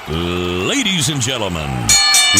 Ladies and gentlemen,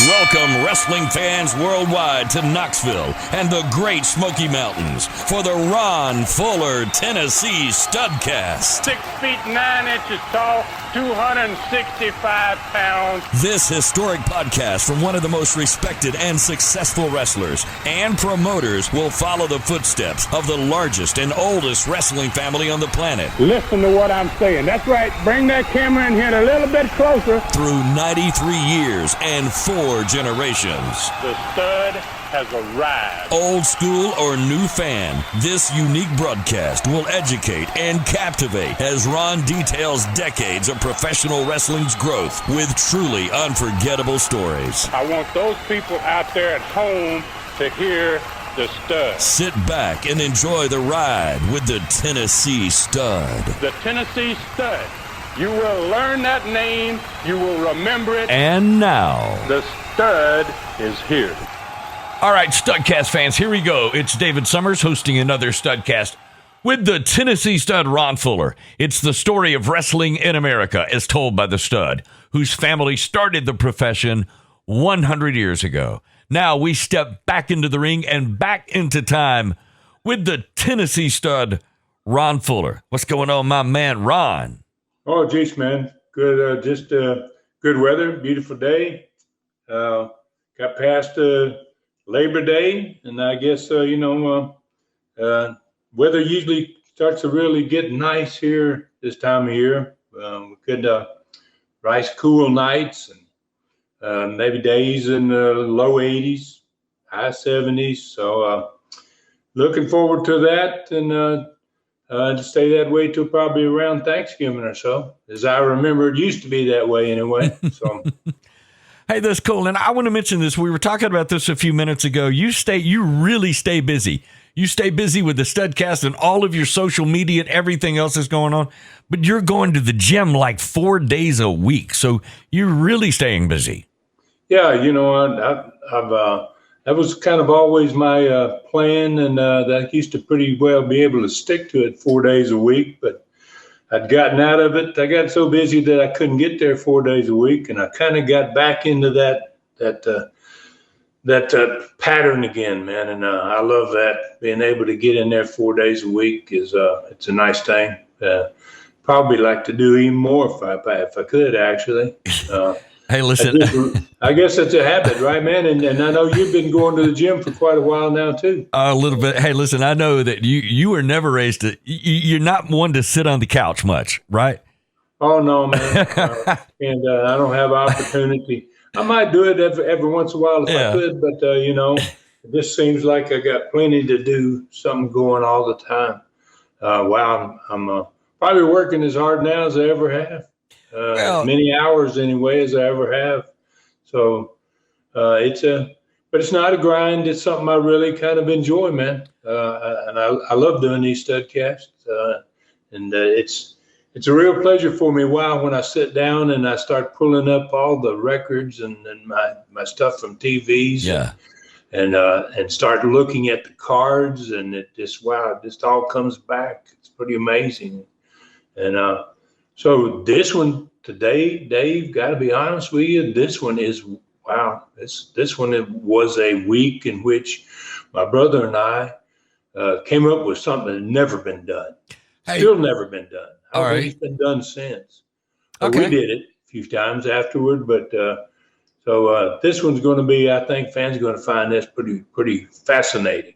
welcome wrestling fans worldwide to Knoxville and the Great Smoky Mountains for the Ron Fuller, Tennessee Studcast. 6 feet 9 inches tall, 265 pounds. This historic podcast from one of the most respected and successful wrestlers and promoters will follow the footsteps of the largest and oldest wrestling family on the planet. Listen to what I'm saying. That's right. Bring that camera in here a little bit closer. Through 93 years and 4 generations. The stud has arrived. Old school or new fan, this unique broadcast will educate and captivate as Ron details decades of professional wrestling's growth with truly unforgettable stories. I want those people out there at home to hear the stud. Sit back and enjoy the ride with the Tennessee Stud. The Tennessee Stud. You will learn that name. You will remember it. And now, the stud is here. All right, Studcast fans, here we go. It's David Summers hosting another Studcast with the Tennessee Stud, Ron Fuller. It's the story of wrestling in America as told by the Stud, whose family started the profession 100 years ago. Now we step back into the ring and back into time with the Tennessee Stud, Ron Fuller. What's going on, my man, Ron? Oh, geez, man. Good. Just good weather, beautiful day. Got past Labor Day, and I guess, weather usually starts to really get nice here this time of year. We could nice cool nights and maybe days in the low 80s, high 70s. So looking forward to that, and to stay that way till probably around Thanksgiving or so. As I remember, it used to be that way anyway. So. Hey, that's cool. And I want to mention this. We were talking about this a few minutes ago. You really stay busy. You stay busy with the Studcast and all of your social media and everything else that's going on. But you're going to the gym like 4 days a week. So you're really staying busy. Yeah, I've that was kind of always my plan, and that used to pretty well be able to stick to it 4 days a week. But I'd gotten out of it. I got so busy that I couldn't get there 4 days a week, and I kind of got back into that pattern again, man. And I love that. Being able to get in there 4 days a week is it's a nice thing. Probably like to do even more if I could, actually. Hey, listen. I guess it's a habit, right, man? And I know you've been going to the gym for quite a while now, too. A little bit. Hey, listen, I know that you were never raised to, you're not one to sit on the couch much, right? Oh, no, man. And I don't have opportunity. I might do it every once in a while if I could, but, it just seems like I got plenty to do, something going all the time. Wow, I'm probably working as hard now as I ever have. Many hours anyway as I ever have. So but it's not a grind. It's something I really kind of enjoy, man. And I love doing these Studcasts. And it's a real pleasure for me. Wow, when I sit down and I start pulling up all the records and my stuff from TVs. And start looking at the cards, and it just all comes back. It's pretty amazing. And so this one today, Dave, got to be honest with you, this one is, wow. This one was a week in which my brother and I came up with something that had never been done. Still never been done. I don't think it's been done since. Okay. We did it a few times afterward, but so this one's going to be, I think fans are going to find this pretty fascinating.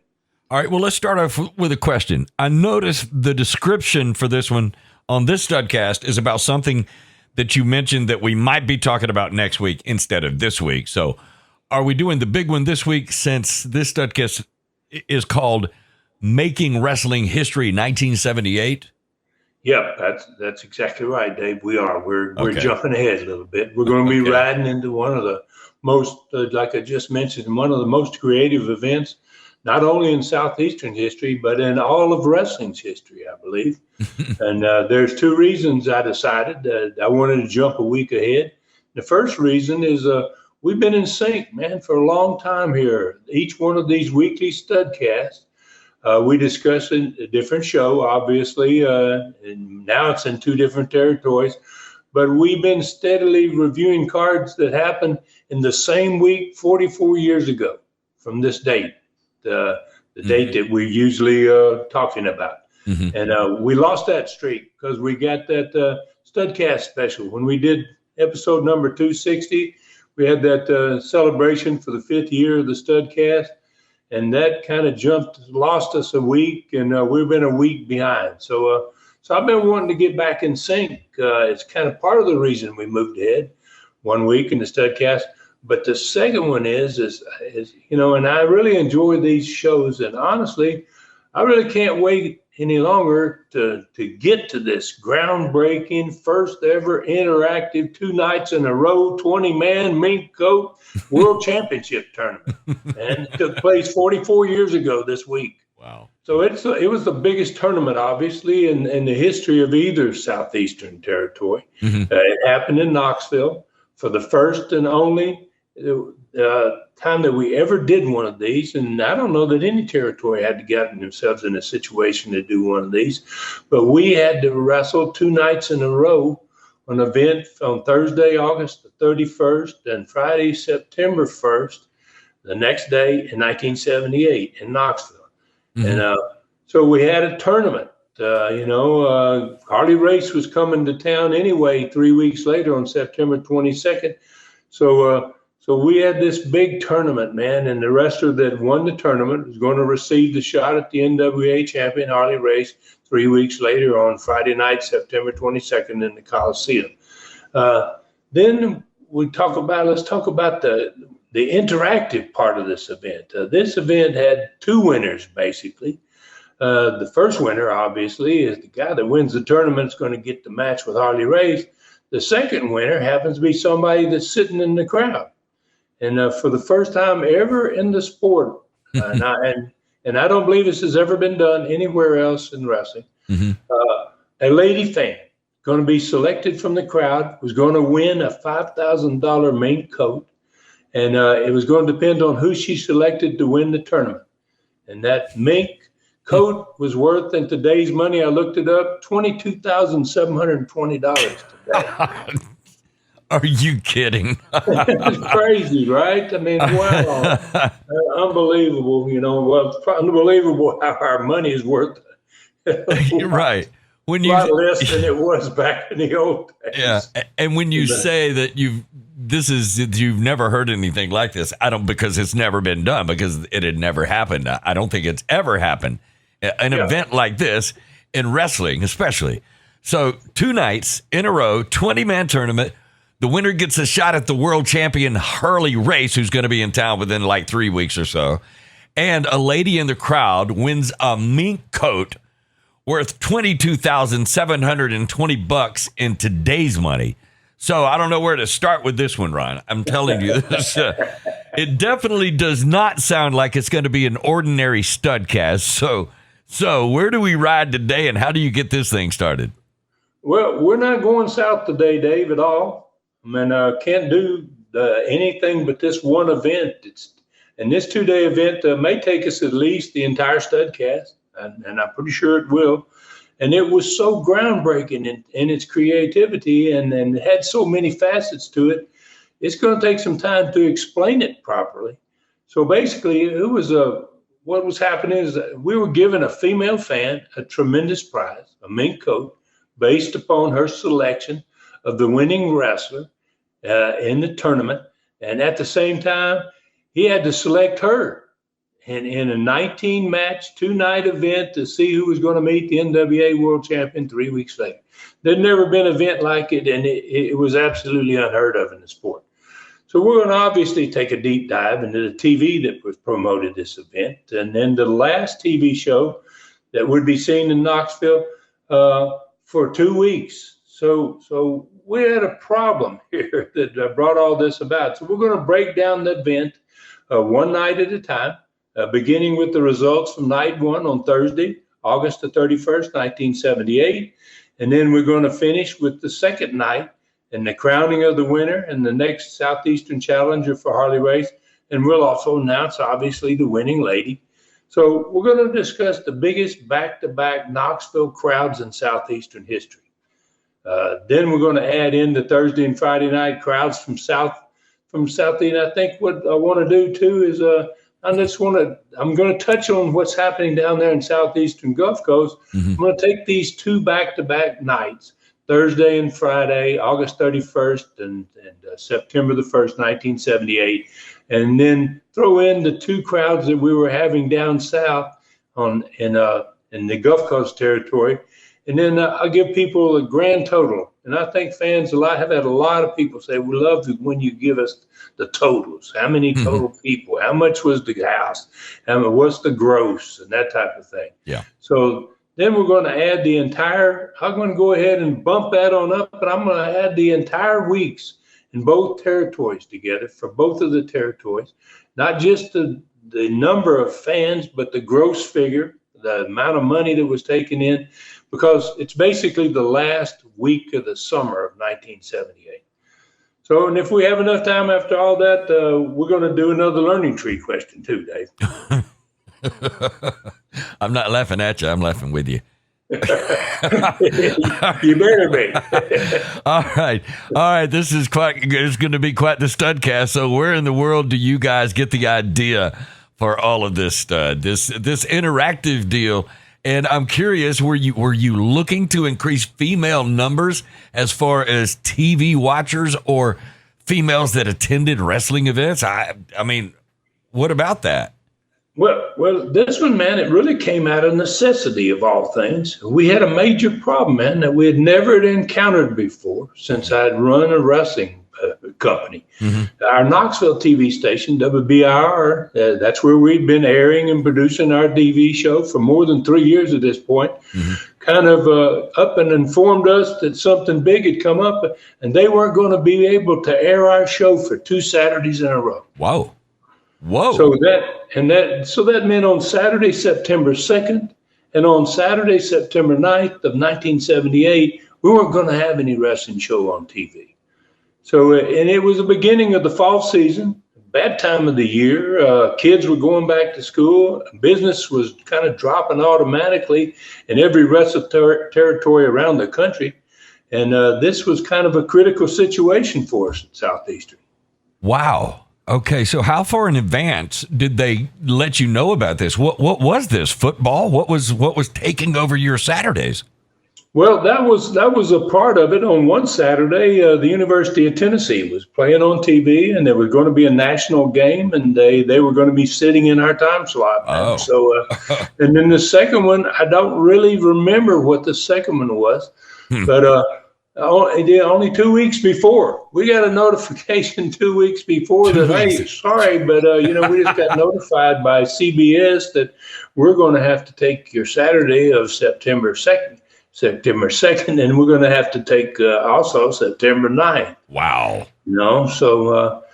All right, well, let's start off with a question. I noticed the description for this one on this Studcast is about something that you mentioned that we might be talking about next week instead of this week. So are we doing the big one this week, since this Studcast is called Making Wrestling History 1978? Yep, that's exactly right, Dave. We are. We're jumping ahead a little bit. We're going to be riding into one of the most, like I just mentioned, one of the most creative events, not only in Southeastern history, but in all of wrestling's history, I believe. And there's two reasons I decided I wanted to jump a week ahead. The first reason is we've been in sync, man, for a long time here. Each one of these weekly Studcasts, we discuss a different show, obviously, and now it's in two different territories. but we've been steadily reviewing cards that happened in the same week 44 years ago from this date, the date that we're usually talking about. And we lost that streak because we got that Studcast special. When we did episode number 260, we had that celebration for the 5th year of the Studcast, and that kind of lost us a week, and we've been a week behind. So I've been wanting to get back in sync. It's kind of part of the reason we moved ahead 1 week in the Studcast. But the second one is and I really enjoy these shows, and honestly, I really can't wait any longer to get to this groundbreaking, first ever interactive 2 nights in a row, 20-man Mink Coat World Championship tournament. And it took place 44 years ago this week. Wow. So it was the biggest tournament, obviously, in the history of either Southeastern Territory. It happened in Knoxville for the first and only time that we ever did one of these, and I don't know that any territory had gotten themselves in a situation to do one of these, but we had to wrestle 2 nights in a row, an event on Thursday, August the 31st, and Friday, September 1st, the next day in 1978 in Knoxville. And so we had a tournament. Harley Race was coming to town anyway 3 weeks later on September 22nd. So we had this big tournament, man, and the wrestler that won the tournament was going to receive the shot at the NWA champion, Harley Race, 3 weeks later on Friday night, September 22nd in the Coliseum. Then let's talk about the interactive part of this event. This event had 2 winners, basically. The first winner, obviously, is the guy that wins the tournament is going to get the match with Harley Race. The second winner happens to be somebody that's sitting in the crowd. And for the first time ever in the sport, and I don't believe this has ever been done anywhere else in wrestling, a lady fan going to be selected from the crowd was going to win a $5,000 Mink coat, and it was going to depend on who she selected to win the tournament. And that Mink coat was worth, in today's money, I looked it up, $22,720 today. Are you kidding? It's crazy, right? I mean, wow. Unbelievable, unbelievable how our money is worth. You're right. When you less than it was back in the old days. Yeah, and when you say that you've never heard anything like this, because it's never been done, because it had never happened. I don't think it's ever happened. An event like this in wrestling, especially. So 2 nights in a row, 20-man tournament. The winner gets a shot at the world champion Harley Race, who's going to be in town within like 3 weeks or so. And a lady in the crowd wins a Mink coat worth $22,720 in today's money. So I don't know where to start with this one, Ron. I'm telling you this. It definitely does not sound like it's going to be an ordinary Studcast. So where do we ride today, and how do you get this thing started? Well, we're not going south today, Dave, at all. I mean, can't do anything but this one event. And this 2-day event may take us at least the entire Studcast, and I'm pretty sure it will. And it was so groundbreaking in its creativity, and it had so many facets to it. It's going to take some time to explain it properly. So basically, what was happening is that we were giving a female fan a tremendous prize, a Mink coat, based upon her selection of the winning wrestler in the tournament. And at the same time, he had to select her in a 19-match, 2-night event to see who was going to meet the NWA World Champion 3 weeks later. There'd never been an event like it, and it was absolutely unheard of in the sport. So we're going to obviously take a deep dive into the TV that was promoted this event, and then the last TV show that would be seen in Knoxville for 2 weeks. So we had a problem here that brought all this about. So we're going to break down the event one night at a time, beginning with the results from night 1 on Thursday, August the 31st, 1978. And then we're going to finish with the second night and the crowning of the winner and the next Southeastern challenger for Harley Race. And we'll also announce, obviously, the winning lady. So we're going to discuss the biggest back-to-back Knoxville crowds in Southeastern history. Then we're going to add in the Thursday and Friday night crowds from Southeast. And I think what I want to do too is I'm going to touch on what's happening down there in southeastern Gulf Coast. I'm going to take these two back-to-back nights, Thursday and Friday, August 31st and September the 1st, 1978, and then throw in the two crowds that we were having down south in the Gulf Coast territory. And then I'll give people a grand total. And I think fans have had a lot of people say, we love when you give us the totals. How many total people? How much was the house? What's the gross? And that type of thing. Yeah. So then we're going to add I'm going to go ahead and bump that on up, but I'm going to add the entire weeks in both territories together for both of the territories. Not just the number of fans, but the gross figure, the amount of money that was taken in, because it's basically the last week of the summer of 1978. So, and if we have enough time after all that, we're going to do another learning tree question too, Dave. I'm not laughing at you. I'm laughing with you. You better be. All right. This is it's going to be quite the studcast. So where in the world do you guys get the idea for all of this stud, this interactive deal? And I'm curious, were you looking to increase female numbers as far as TV watchers or females that attended wrestling events? I mean, what about that? Well, this one, man, it really came out of necessity of all things. We had a major problem, man, that we had never encountered before since I'd run a wrestling company. Our Knoxville TV station, WBIR, that's where we'd been airing and producing our TV show for more than 3 years at this point, kind of up and informed us that something big had come up, and they weren't going to be able to air our show for 2 Saturdays in a row. Whoa. So that meant on Saturday, September 2nd, and on Saturday, September 9th of 1978, we weren't going to have any wrestling show on TV. So, and it was the beginning of the fall season, bad time of the year. Kids were going back to school. Business was kind of dropping automatically in every wrestling territory around the country. And this was kind of a critical situation for us at Southeastern. Wow. Okay, so how far in advance did they let you know about this? What was this, football? What was taking over your Saturdays? Well, that was a part of it. On one Saturday, the University of Tennessee was playing on TV, and there was going to be a national game, and they were going to be sitting in our time slot. Oh. So, and then the second one, I don't really remember what the second one was, but only 2 weeks before, we got a notification 2 weeks before that, hey, sorry, but we just got notified by CBS that we're going to have to take your Saturday of September 2nd, and we're going to have to take also September 9th. Wow. So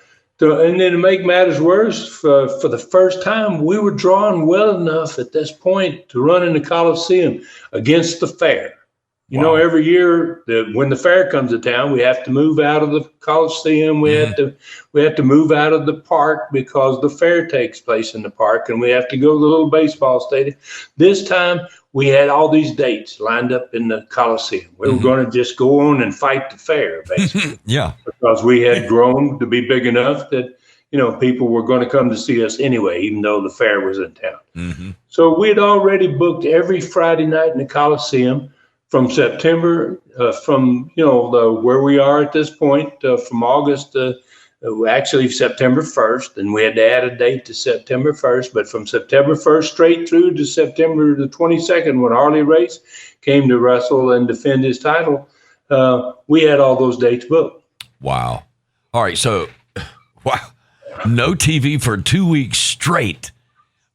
and then to make matters worse, for the first time, we were drawn well enough at this point to run in the Coliseum against the fair. Every year when the fair comes to town, we have to move out of the Coliseum. We have to move out of the park because the fair takes place in the park, and we have to go to the little baseball stadium. This time, we had all these dates lined up in the Coliseum. We were going to just go on and fight the fair, basically. Yeah. Because we had grown to be big enough that, people were going to come to see us anyway, even though the fair was in town. So we had already booked every Friday night in the Coliseum from September, where we are at this point, from August, actually September 1st, and we had to add a date to September 1st, but from September 1st straight through to September the 22nd, when Harley Race came to wrestle and defend his title, we had all those dates booked. Wow. All right, so, wow, no TV for 2 weeks straight.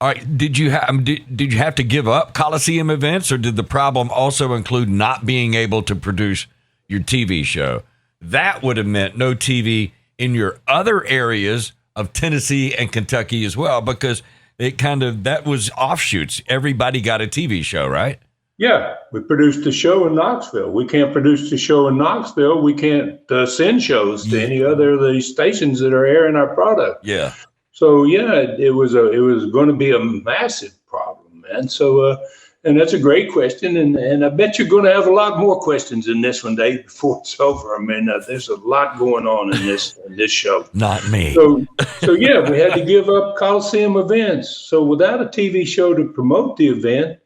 All right, did you have to give up Coliseum events, or did the problem also include not being able to produce your TV show? That would have meant no TV in your other areas of Tennessee and Kentucky as well, because that was offshoots. Everybody got a TV show, right? Yeah, we produced a show in Knoxville. We can't produce the show in Knoxville. We can't send shows to any other of the stations that are airing our product. Yeah. So yeah, it was going to be a massive problem, man. So And that's a great question, and I bet you're going to have a lot more questions in this one, Dave, before it's over. I mean, there's a lot going on in this show. Not me. So yeah, we had to give up Coliseum events. So without a TV show to promote the event,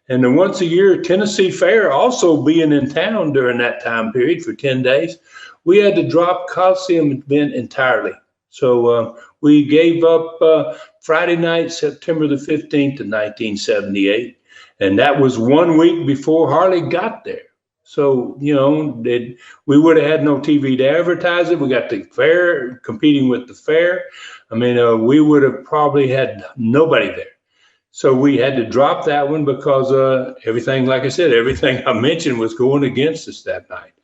and the once a year Tennessee Fair also being in town during that time period for 10 days, we had to drop Coliseum event entirely. So we gave up Friday night, September the 15th of 1978. And that was 1 week before Harley got there. So, we would have had no TV to advertise it. We got the fair competing with the fair. I mean, we would have probably had nobody there. So we had to drop that one because everything, like I said, everything I mentioned was going against us that night.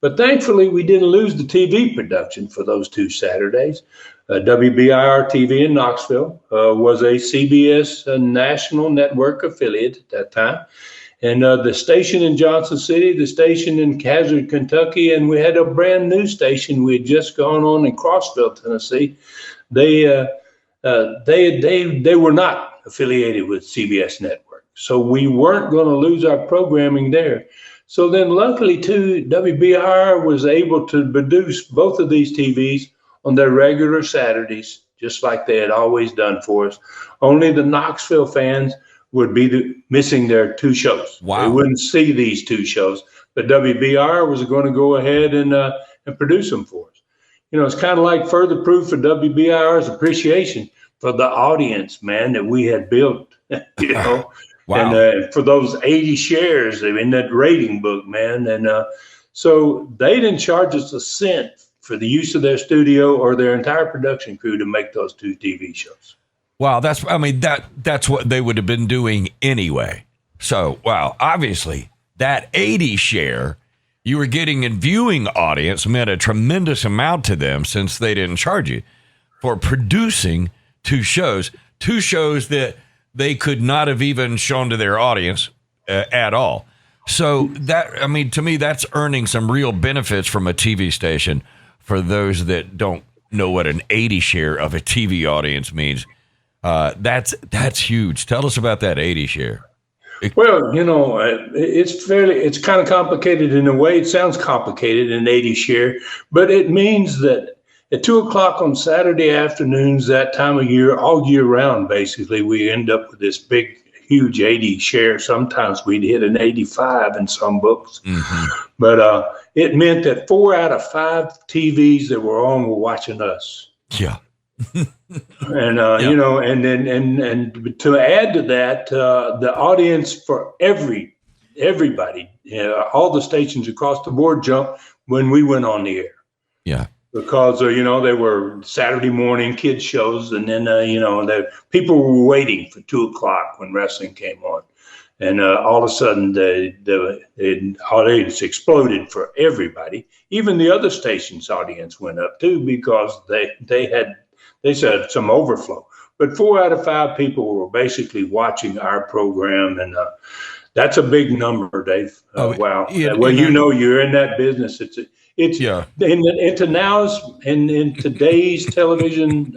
But thankfully, we didn't lose the TV production for those 2 Saturdays. WBIR TV in Knoxville was a CBS national network affiliate at that time. And the station in Johnson City, the station in Hazard, Kentucky, and we had a brand new station we had just gone on in Crossville, Tennessee. They were not affiliated with CBS Network. So we weren't going to lose our programming there. So then luckily, too, WBIR was able to produce both of these TVs on their regular Saturdays, just like they had always done for us. Only the Knoxville fans would be missing their 2 shows. Wow. They wouldn't see these 2 shows, but WBIR was going to go ahead and produce them for us. It's kind of like further proof of WBIR's appreciation for the audience, man, that we had built, Wow. And for those 80 shares in that rating book, man. And so they didn't charge us a cent for the use of their studio or their entire production crew to make those 2 TV shows. Wow, that's what they would have been doing anyway. So, wow, obviously that 80 share you were getting in viewing audience meant a tremendous amount to them since they didn't charge you for producing 2 shows that they could not have even shown to their audience at all. So to me, that's earning some real benefits from a TV station. For those that don't know what an 80 share of a TV audience means, that's huge. Tell us about that 80 share. Well, it's kind of complicated in a way. It sounds complicated, an 80 share, but it means that at 2:00 on Saturday afternoons, that time of year, all year round, basically, we end up with this big, huge 80 share. Sometimes we'd hit an 85 in some books. Mm-hmm. But it meant that 4 out of 5 TVs that were on were watching us. Yeah. And, and to add to that, the audience for everybody, all the stations across the board jumped when we went on the air. Yeah. Because, they were Saturday morning kids shows. And then, people were waiting for 2:00 when wrestling came on. And all of a sudden, the audience exploded for everybody. Even the other stations' audience went up, too, because they said some overflow. But 4 out of 5 people were basically watching our program. And that's a big number, Dave. Wow. You're in that business. It's in today's television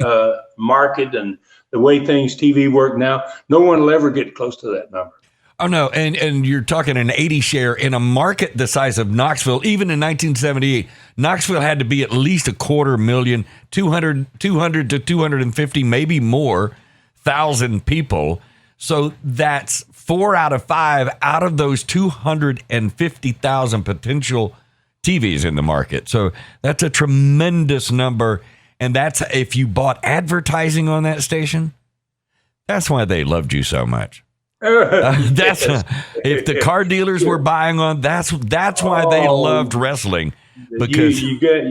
market and the way TV work now, no one will ever get close to that number. Oh, no. And you're talking an 80 share in a market the size of Knoxville. Even in 1978, Knoxville had to be at least 250,000, 200 to 250, maybe more, thousand people. So that's 4 out of 5 out of those 250,000 potential TVs in the market. So that's a tremendous number. And that's if you bought advertising on that station. That's why they loved you so much. If the car dealers were buying on, that's why they loved wrestling. Because you've got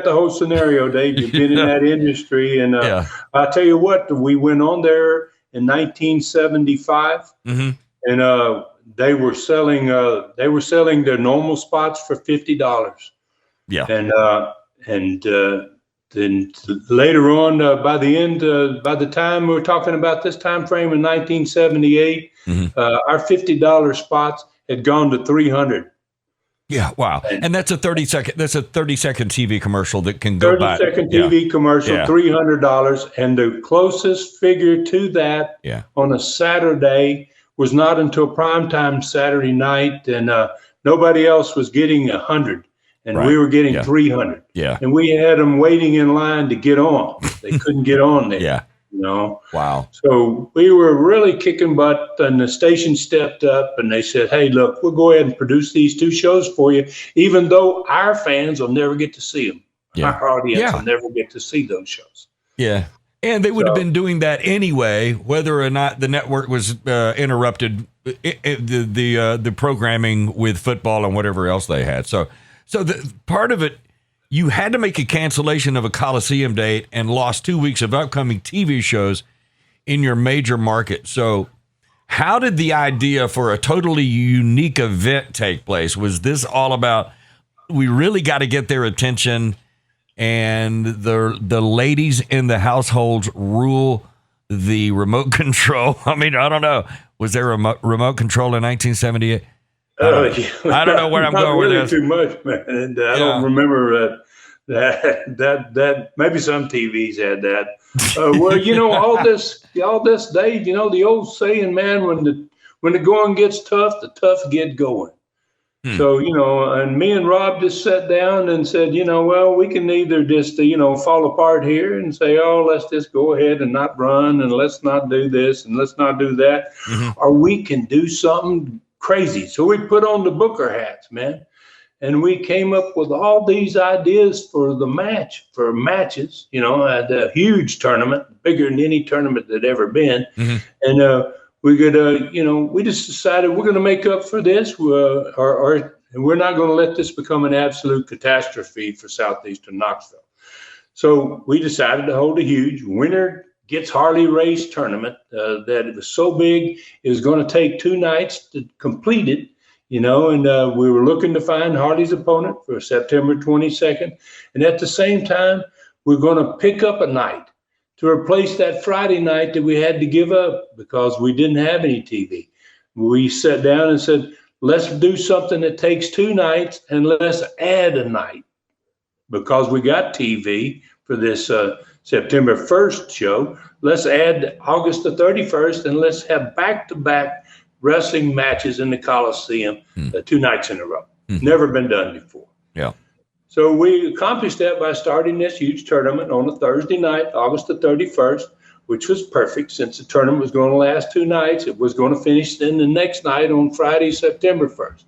the whole scenario, Dave. You've been in that industry, and I'll tell you what, we went on there in 1975, and they were selling their normal spots for $50. Yeah, and then later on, by the time we're talking about this time frame in 1978, our $50 spots had gone to $300. Yeah, wow. And that's a 30-second TV commercial that can go by. 30-second TV commercial, $300. And the closest figure to that on a Saturday was not until primetime Saturday night, and nobody else was getting 100, and we were getting 300. Yeah. And we had them waiting in line to get on. They couldn't get on there. Yeah. You know? Wow. So we were really kicking butt, and the station stepped up and they said, hey, look, we'll go ahead and produce these 2 shows for you, even though our fans will never get to see them. Yeah. Our audience will never get to see those shows. Yeah. And they would have been doing that anyway, whether or not the network was interrupted, the programming with football and whatever else they had. So the part of it, you had to make a cancellation of a Coliseum date and lost 2 weeks of upcoming TV shows in your major market. So how did the idea for a totally unique event take place? Was this all about, we really got to get their attention and the ladies in the households rule the remote control? I mean, I don't know. Was there a remote control in 1978? I don't know where I'm going really with this. Too much, man. And I don't remember that. Maybe some TVs had that. Well, you know, all this, Dave. You know the old saying, man. When the going gets tough, the tough get going. So, you know, and me and Rob just sat down and said, you know, well, we can either just, fall apart here and say, oh, let's just go ahead and not run, and let's not do this and let's not do that, or we can do something crazy. So we put on the Booker hats, man, and we came up with all these ideas for matches, you know, at a huge tournament, bigger than any tournament that ever been. And we could, we just decided we're going to make up for this, and we're not going to let this become an absolute catastrophe for Southeastern Knoxville. So we decided to hold a huge winner gets Harley Race tournament that it was so big it was going to take 2 nights to complete it, and we were looking to find Harley's opponent for September 22nd. And at the same time, we're going to pick up a night to replace that Friday night that we had to give up because we didn't have any TV. We sat down and said, let's do something that takes 2 nights and let's add a night because we got TV for this September 1st show. Let's add August the 31st and let's have back-to-back wrestling matches in the Coliseum 2 nights in a row. Never been done before. Yeah. So we accomplished that by starting this huge tournament on a Thursday night, August the 31st, which was perfect since the tournament was going to last 2 nights. It was going to finish then the next night on Friday, September 1st.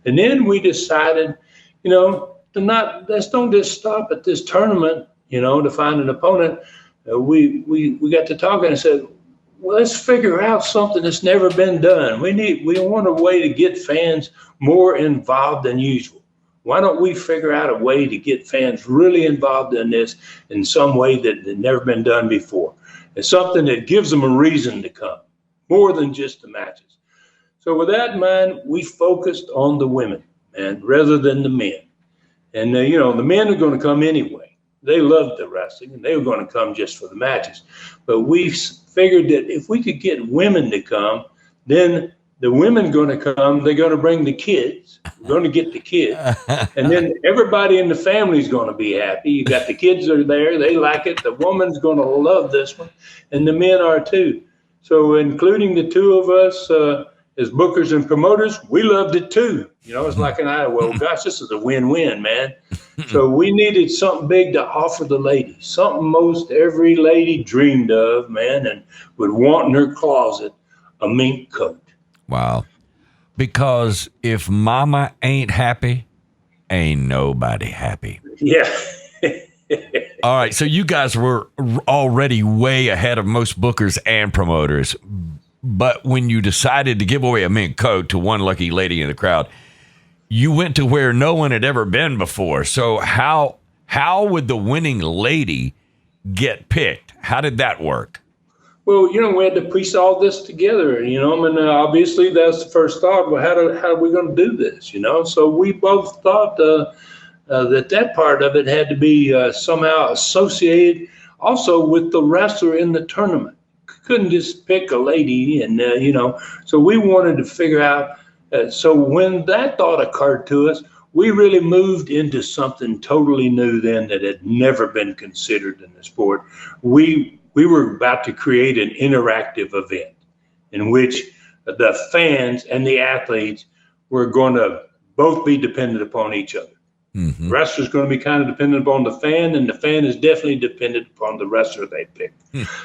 And then we decided, let's don't just stop at this tournament, to find an opponent. We got to talking and said, well, let's figure out something that's never been done. We want a way to get fans more involved than usual. Why don't we figure out a way to get fans really involved in this in some way that had never been done before? It's something that gives them a reason to come, more than just the matches. So with that in mind, we focused on the women, and rather than the men. And, the men are going to come anyway. They loved the wrestling, and they were going to come just for the matches. But we figured that if we could get women to come, then the women going to come, they're going to bring the kids. We're going to get the kids. And then everybody in the family is going to be happy. You got the kids are there. They like it. The woman's going to love this one. And the men are too. So including the 2 of us as bookers and promoters, we loved it too. It's like this is a win-win, man. So we needed something big to offer the ladies, something most every lady dreamed of, man, and would want in her closet, a mink coat. Wow. Because if mama ain't happy, ain't nobody happy. Yeah. All right. So you guys were already way ahead of most bookers and promoters. But when you decided to give away a mink coat to one lucky lady in the crowd, you went to where no one had ever been before. So how would the winning lady get picked? How did that work? Well, we had to piece all this together, obviously that's the first thought. Well, how are we going to do this, So we both thought that part of it had to be somehow associated also with the wrestler in the tournament. Couldn't just pick a lady and, so we wanted to figure out. So when that thought occurred to us, we really moved into something totally new then that had never been considered in the sport. We were about to create an interactive event in which the fans and the athletes were going to both be dependent upon each other. Mm-hmm. The wrestler's going to be kind of dependent upon the fan, and the fan is definitely dependent upon the wrestler they picked.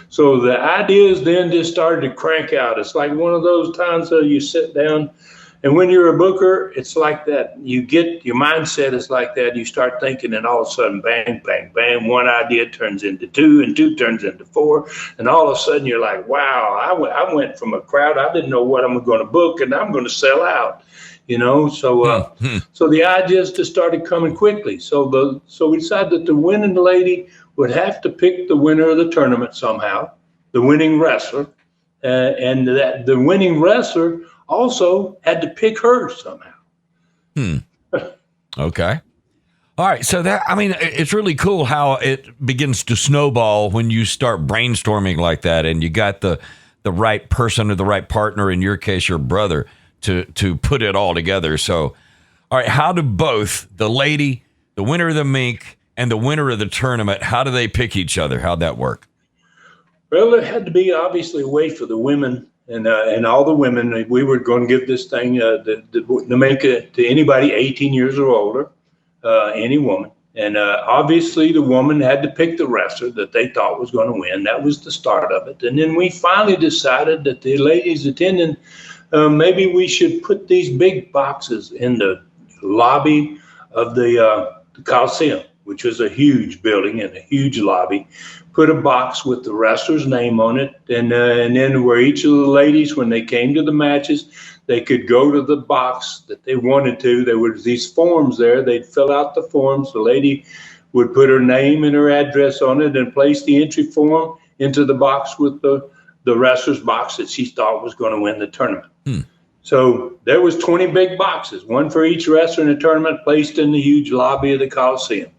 So the ideas then just started to crank out. It's like one of those times that you sit down, and when you're a booker, it's like that. You get your mindset is like that. You start thinking, and all of a sudden, bang, bang, bang, one idea turns into two, and two turns into four, and all of a sudden you're like, wow, I went from a crowd, I didn't know what I'm going to book, and I'm going to sell out. So the ideas just started coming quickly. So we decided that the winning lady would have to pick the winner of the tournament somehow, the winning wrestler, and that the winning wrestler also had to pick her somehow. Okay. All right. So it's really cool how it begins to snowball when you start brainstorming like that, and you got the right person or the right partner, in your case, your brother, to put it all together. So, all right, how do both the lady, the winner of the Mink, and the winner of the tournament, how do they pick each other? How'd that work? Well, there had to be obviously a way for the women and all the women. We were going to give this thing the Mink to anybody 18 years or older, any woman. And obviously the woman had to pick the wrestler that they thought was going to win. That was the start of it. And then we finally decided that the ladies attending, maybe we should put these big boxes in the lobby of the Coliseum, which was a huge building and a huge lobby. Put a box with the wrestler's name on it, and then where each of the ladies, when they came to the matches, they could go to the box that they wanted to. There were these forms there. They'd fill out the forms. The lady would put her name and her address on it and place the entry form into the box with the wrestler's box that she thought was going to win the tournament. So there was 20 big boxes, one for each wrestler in the tournament, placed in the huge lobby of the Coliseum.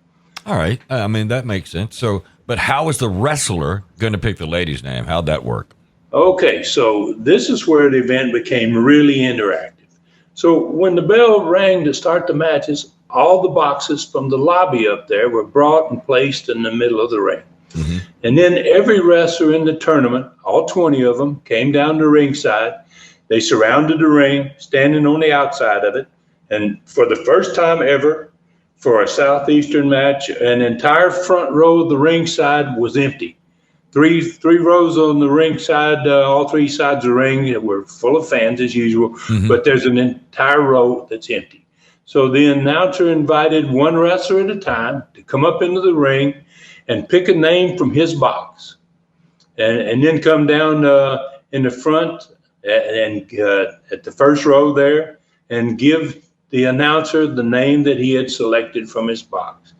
All right. I mean, that makes sense. So, but how is the wrestler going to pick the lady's name? How'd that work? Okay, so this is where the event became really interactive. So when the bell rang to start the matches, all the boxes from the lobby up there were brought and placed in the middle of the ring. Mm-hmm. And then every wrestler in the tournament, all 20 of them, came down to ringside. They surrounded the ring, standing on the outside of it. And for the first time ever, for a Southeastern match, an entire front row of the ringside was empty. Three rows on the ringside, all three sides of the ring were full of fans as usual, but there's an entire row that's empty. So the announcer invited one wrestler at a time to come up into the ring and pick a name from his box, and then come down in the front and at the first row there and give the announcer the name that he had selected from his box.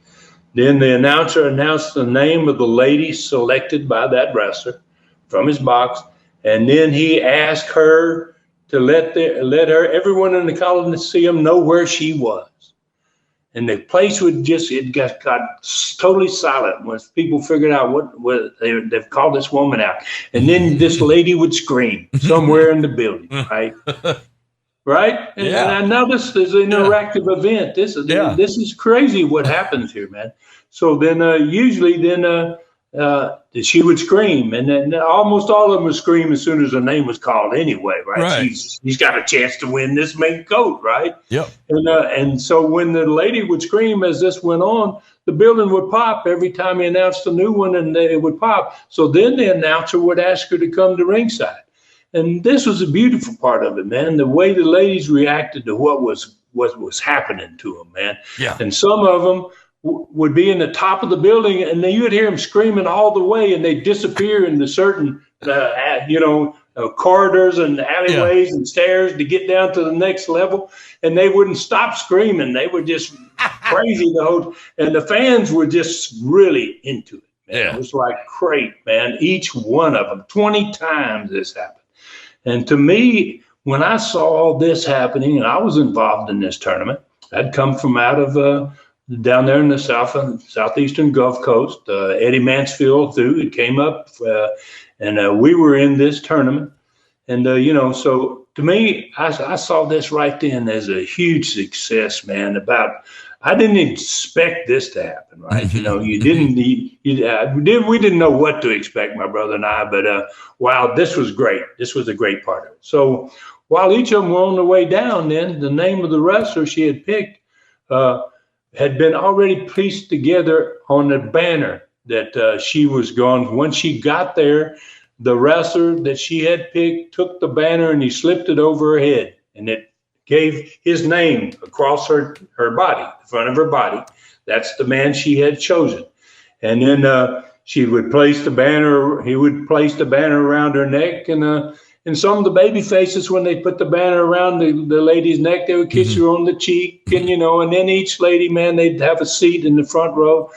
Then the announcer announced the name of the lady selected by that wrestler from his box, and then he asked her to let everyone in the Coliseum know where she was. And the place it got totally silent once people figured out what they've called this woman out. And then this lady would scream somewhere in the building, right? Right? And now this is an interactive event. This is crazy what happens here, man. So then usually she would scream, and then almost all of them would scream as soon as her name was called anyway, right? He's got a chance to win this Mink coat, right? Yep. And so when the lady would scream as this went on, the building would pop every time he announced a new one, and it would pop. So then the announcer would ask her to come to ringside. And this was a beautiful part of it, man. The way the ladies reacted to what was happening to them, man. Yeah. And some of them would be in the top of the building, and then you would hear them screaming all the way, and they'd disappear into certain, corridors and alleyways and stairs to get down to the next level. And they wouldn't stop screaming. They were just crazy and the fans were just really into it. Man. Yeah. It was like great, man. Each one of them, 20 times this happened. And to me, when I saw all this happening, and I was involved in this tournament, I'd come from out of down there in the southeastern Gulf Coast. Eddie Mansfield it came up, and we were in this tournament. And so to me, I saw this right then as a huge success, man. I didn't expect this to happen, right? You know, we didn't know what to expect, my brother and I, but wow, this was great. This was a great part of it. So while each of them were on the way down, then the name of the wrestler she had picked had been already pieced together on the banner that she was going. When she got there, the wrestler that she had picked took the banner and he slipped it over her head, and it gave his name across her body, the front of her body. That's the man she had chosen. And then he would place the banner around her neck, and some of the baby faces, when they put the banner around the lady's neck, they would kiss her on the cheek, and and then each lady, man, they'd have a seat in the front row,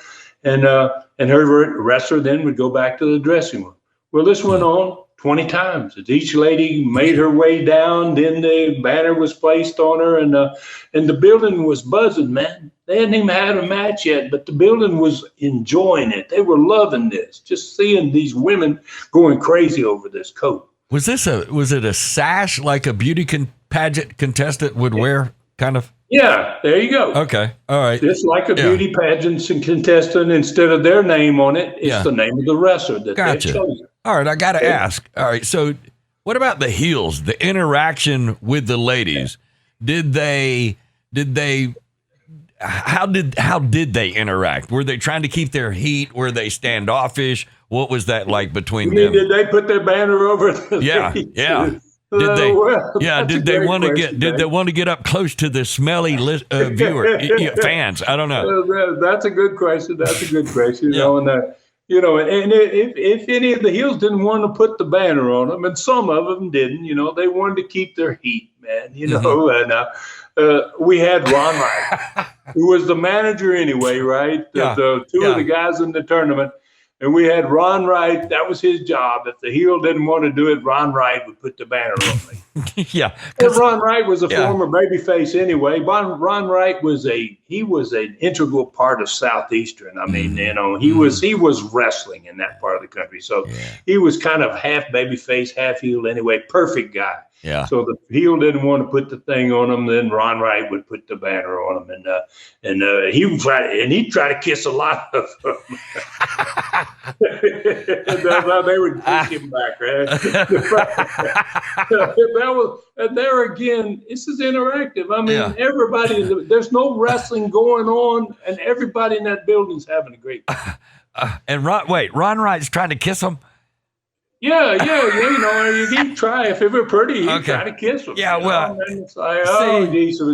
and her wrestler then would go back to the dressing room. Well, this went on 20 times. As each lady made her way down, then the banner was placed on her, and the building was buzzing, man. They hadn't even had a match yet, but the building was enjoying it. They were loving this, just seeing these women going crazy over this coat. Was it a sash like a beauty pageant contestant would wear, kind of? Yeah, there you go. Okay, all right. Just like a beauty pageant contestant, instead of their name on it, it's the name of the wrestler that they chose. All right, I got to ask. All right, so what about the heels? The interaction with the ladies? How did they interact? Were they trying to keep their heat? Were they standoffish? What was that like between them? Did they put their banner over? Yeah. Did they? Did they want to get up close to the smelly fans? I don't know. That's a good question. And if any of the heels didn't want to put the banner on them, and some of them didn't, they wanted to keep their heat, man. And we had Ron Wright, who was the manager anyway, right? The two of the guys in the tournament. And we had Ron Wright. That was his job. If the heel didn't want to do it, Ron Wright would put the banner on me. Because Ron Wright was a former babyface anyway. Ron Wright was an integral part of Southeastern. I mean, he was wrestling in that part of the country. So he was kind of half babyface, half heel anyway. Perfect guy. Yeah. So the heel didn't want to put the thing on him. Then Ron Wright would put the banner on him, and he'd try to kiss a lot of them. They would kiss him back, right? And there again, this is interactive. I mean, everybody. There's no wrestling going on, and everybody in that building's having a great time. And Ron Wright's trying to kiss him. Yeah, he'd try, if it were pretty, he'd try to kiss him. Yeah, well, it's like, so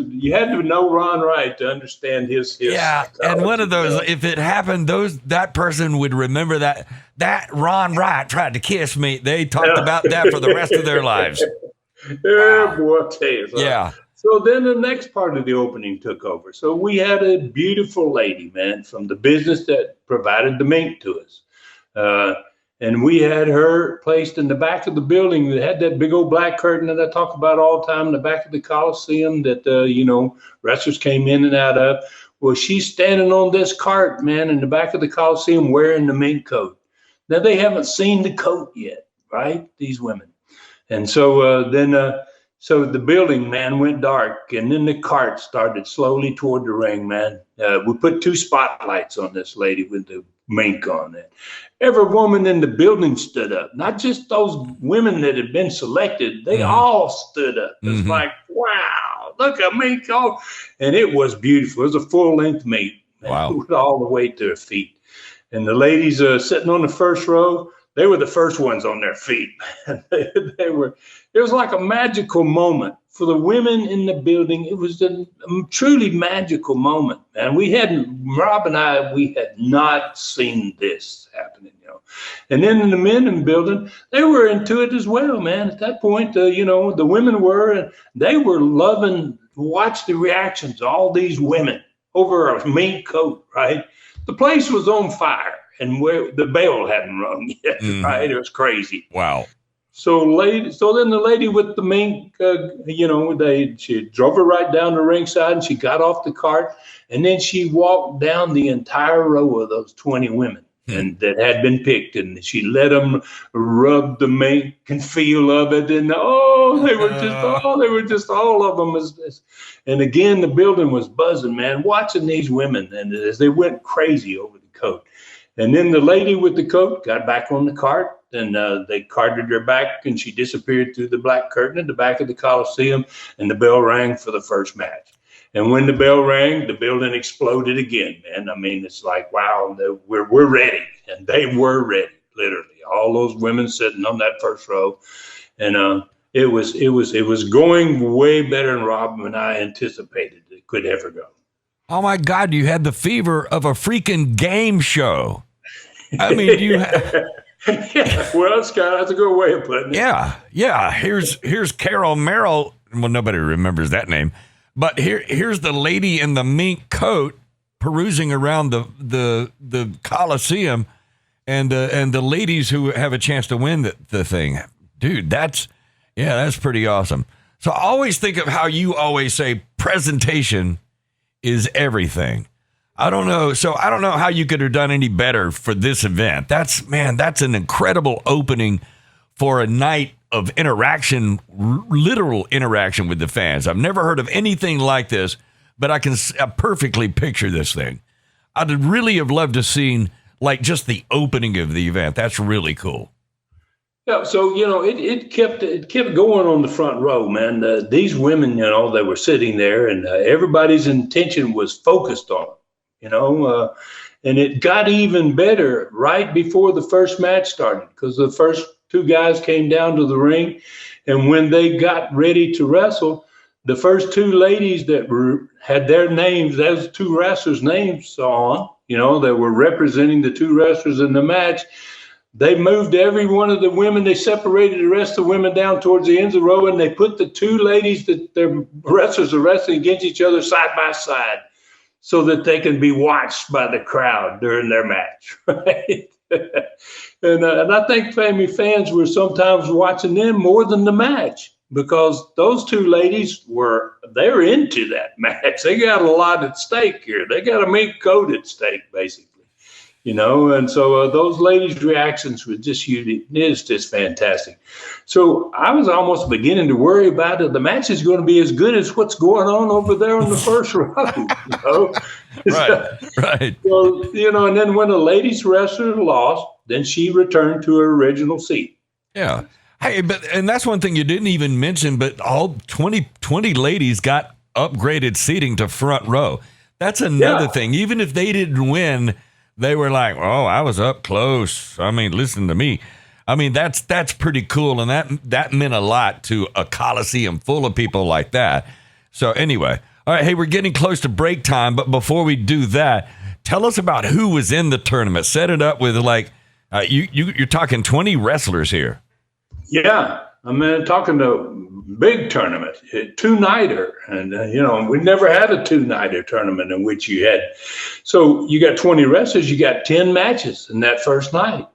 you had to know Ron Wright to understand his and one of those, if it happened, that person would remember that Ron Wright tried to kiss me. They talked about that for the rest of their lives. Wow. Boy, I'll tell you. Yeah. So then the next part of the opening took over. So we had a beautiful lady, man, from the business that provided the mink to us. And we had her placed in the back of the building that had that big old black curtain that I talk about all the time in the back of the Coliseum that, wrestlers came in and out of. Well, she's standing on this cart, man, in the back of the Coliseum wearing the mink coat. Now, they haven't seen the coat yet, right? These women. And so so the building, man, went dark, and then the cart started slowly toward the ring, man. We put 2 spotlights on this lady with the mink on it. Every woman in the building stood up, not just those women that had been selected. They all stood up. It's like, wow, look at mink. And it was beautiful. It was a full-length mink. Wow. With all the way to her feet. And the ladies sitting on the first row, they were the first ones on their feet. It was like a magical moment for the women in the building. It was a truly magical moment, man. Rob and I, we had not seen this happening, And then in the men in the building, they were into it as well, man. At that point, the women were, and they were loving to watch the reactions of all these women over a mink coat, right? The place was on fire. And where the bell hadn't rung yet, right? It was crazy. Wow. So then the lady with the mink, she drove her right down the ringside, and she got off the cart, and then she walked down the entire row of those 20 women. and that had been picked, and she let them rub the mink and feel of it, and they were just all of them. And again, the building was buzzing, man, watching these women, and as they went crazy over the coat. And then the lady with the coat got back on the cart, and they carted her back, and she disappeared through the black curtain at the back of the Coliseum, and the bell rang for the first match. And when the bell rang, the building exploded again, man. I mean, it's like, wow, we're ready. And they were ready, literally. All those women sitting on that first row. And it was going way better than Rob and I anticipated it could ever go. Oh, my God, you had the fever of a freaking game show. I mean, Yeah, well, Scott, that's a good way of putting it. Yeah. Here's Carol Merrill. Well, nobody remembers that name. But here's the lady in the mink coat perusing around the Coliseum, and the ladies who have a chance to win the thing. Dude, that's pretty awesome. So I always think of how you always say presentation is everything. I don't know. So I don't know how you could have done any better for this event. That's an incredible opening for a night of interaction, literal interaction with the fans. I've never heard of anything like this, but I can perfectly picture this thing. I'd really have loved to seen like just the opening of the event. That's really cool. Yeah, so it kept going on the front row, man. These women, they were sitting there, and everybody's attention was focused on them, and it got even better right before the first match started, because the first two guys came down to the ring, and when they got ready to wrestle, the first two ladies that had their names, those two wrestlers' names on, that were representing the two wrestlers in the match, they moved every one of the women. They separated the rest of the women down towards the ends of the row, and they put the two ladies that their wrestlers are wrestling against each other side by side, so that they can be watched by the crowd during their match, right? And I think family fans were sometimes watching them more than the match, because those two ladies they're into that match. They got a lot at stake here. They got a mink coat at stake, basically, and so those ladies' reactions were just huge. It's just fantastic. So I was almost beginning to worry about it. The match is going to be as good as what's going on over there on the first row. Right. So, and then when the ladies wrestler lost, then she returned to her original seat. Yeah. Hey, and that's one thing you didn't even mention, but all 20 ladies got upgraded seating to front row. That's another thing. Even if they didn't win, they were like, oh, I was up close. I mean, listen to me. I mean, that's pretty cool, and that meant a lot to a Coliseum full of people like that. So anyway, all right, hey, we're getting close to break time, but before we do that, tell us about who was in the tournament. Set it up with you're talking 20 wrestlers here. Yeah, I'm talking to big tournament, two-nighter, and we never had a two-nighter tournament in which you had. So you got 20 wrestlers, you got 10 matches in that first night.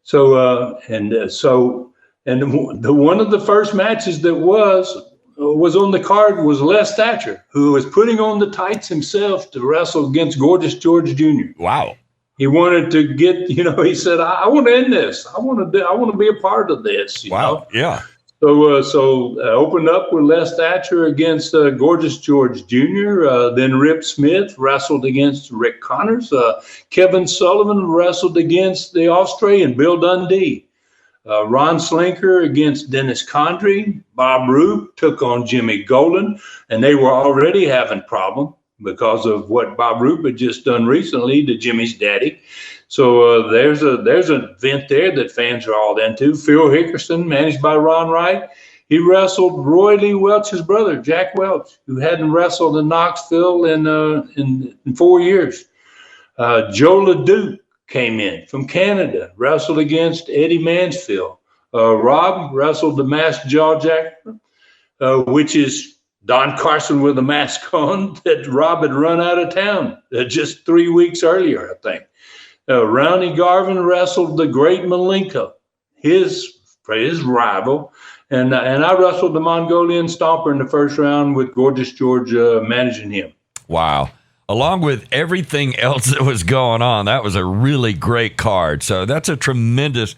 So the one of the first matches that was on the card was Les Thatcher, who was putting on the tights himself to wrestle against Gorgeous George Jr. Wow. He wanted to get, he said, I want to end this. I want to be a part of this. Wow. Yeah. So opened up with Les Thatcher against Gorgeous George Jr. Then Rip Smith wrestled against Rick Connors. Kevin Sullivan wrestled against the Australian Bill Dundee. Ron Slinker against Dennis Condrey. Bob Roop took on Jimmy Golden, and they were already having problem because of what Bob Roop had just done recently to Jimmy's daddy. So there's an event there that fans are all into. Phil Hickerson, managed by Ron Wright, he wrestled Roy Lee Welch's brother, Jack Welch, who hadn't wrestled in Knoxville in 4 years. Joe LeDuc came in from Canada, wrestled against Eddie Mansfield. Rob wrestled the Masked Jawjacker, which is Don Carson with a mask on that Rob had run out of town just 3 weeks earlier, I think. Rowney Garvin wrestled the Great Malenko, his rival, and I wrestled the Mongolian Stomper in the first round with Gorgeous George managing him. Wow. along with everything else that was going on, that was a really great card. So that's a tremendous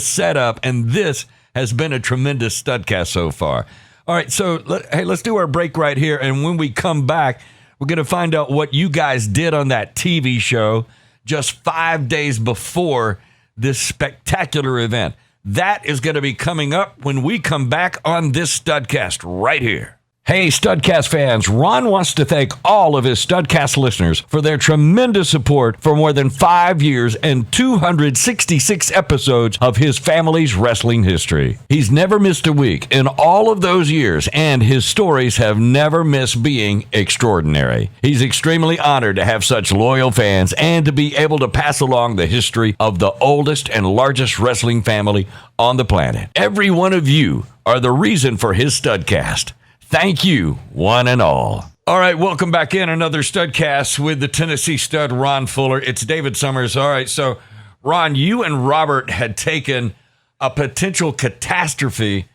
setup, and this has been a tremendous Studcast so far. All right, so let's do our break right here, and when we come back, we're going to find out what you guys did on that TV show just 5 days before this spectacular event. That is going to be coming up when we come back on this Studcast right here. Hey, Studcast fans, Ron wants to thank all of his Studcast listeners for their tremendous support for more than 5 years and 266 episodes of his family's wrestling history. He's never missed a week in all of those years, and his stories have never missed being extraordinary. He's extremely honored to have such loyal fans and to be able to pass along the history of the oldest and largest wrestling family on the planet. Every one of you are the reason for his Studcast. Thank you, one and all. All right, welcome back in another Studcast with the Tennessee stud, Ron Fuller. It's David Summers. All right, so, Ron, you and Robert had taken a potential catastrophe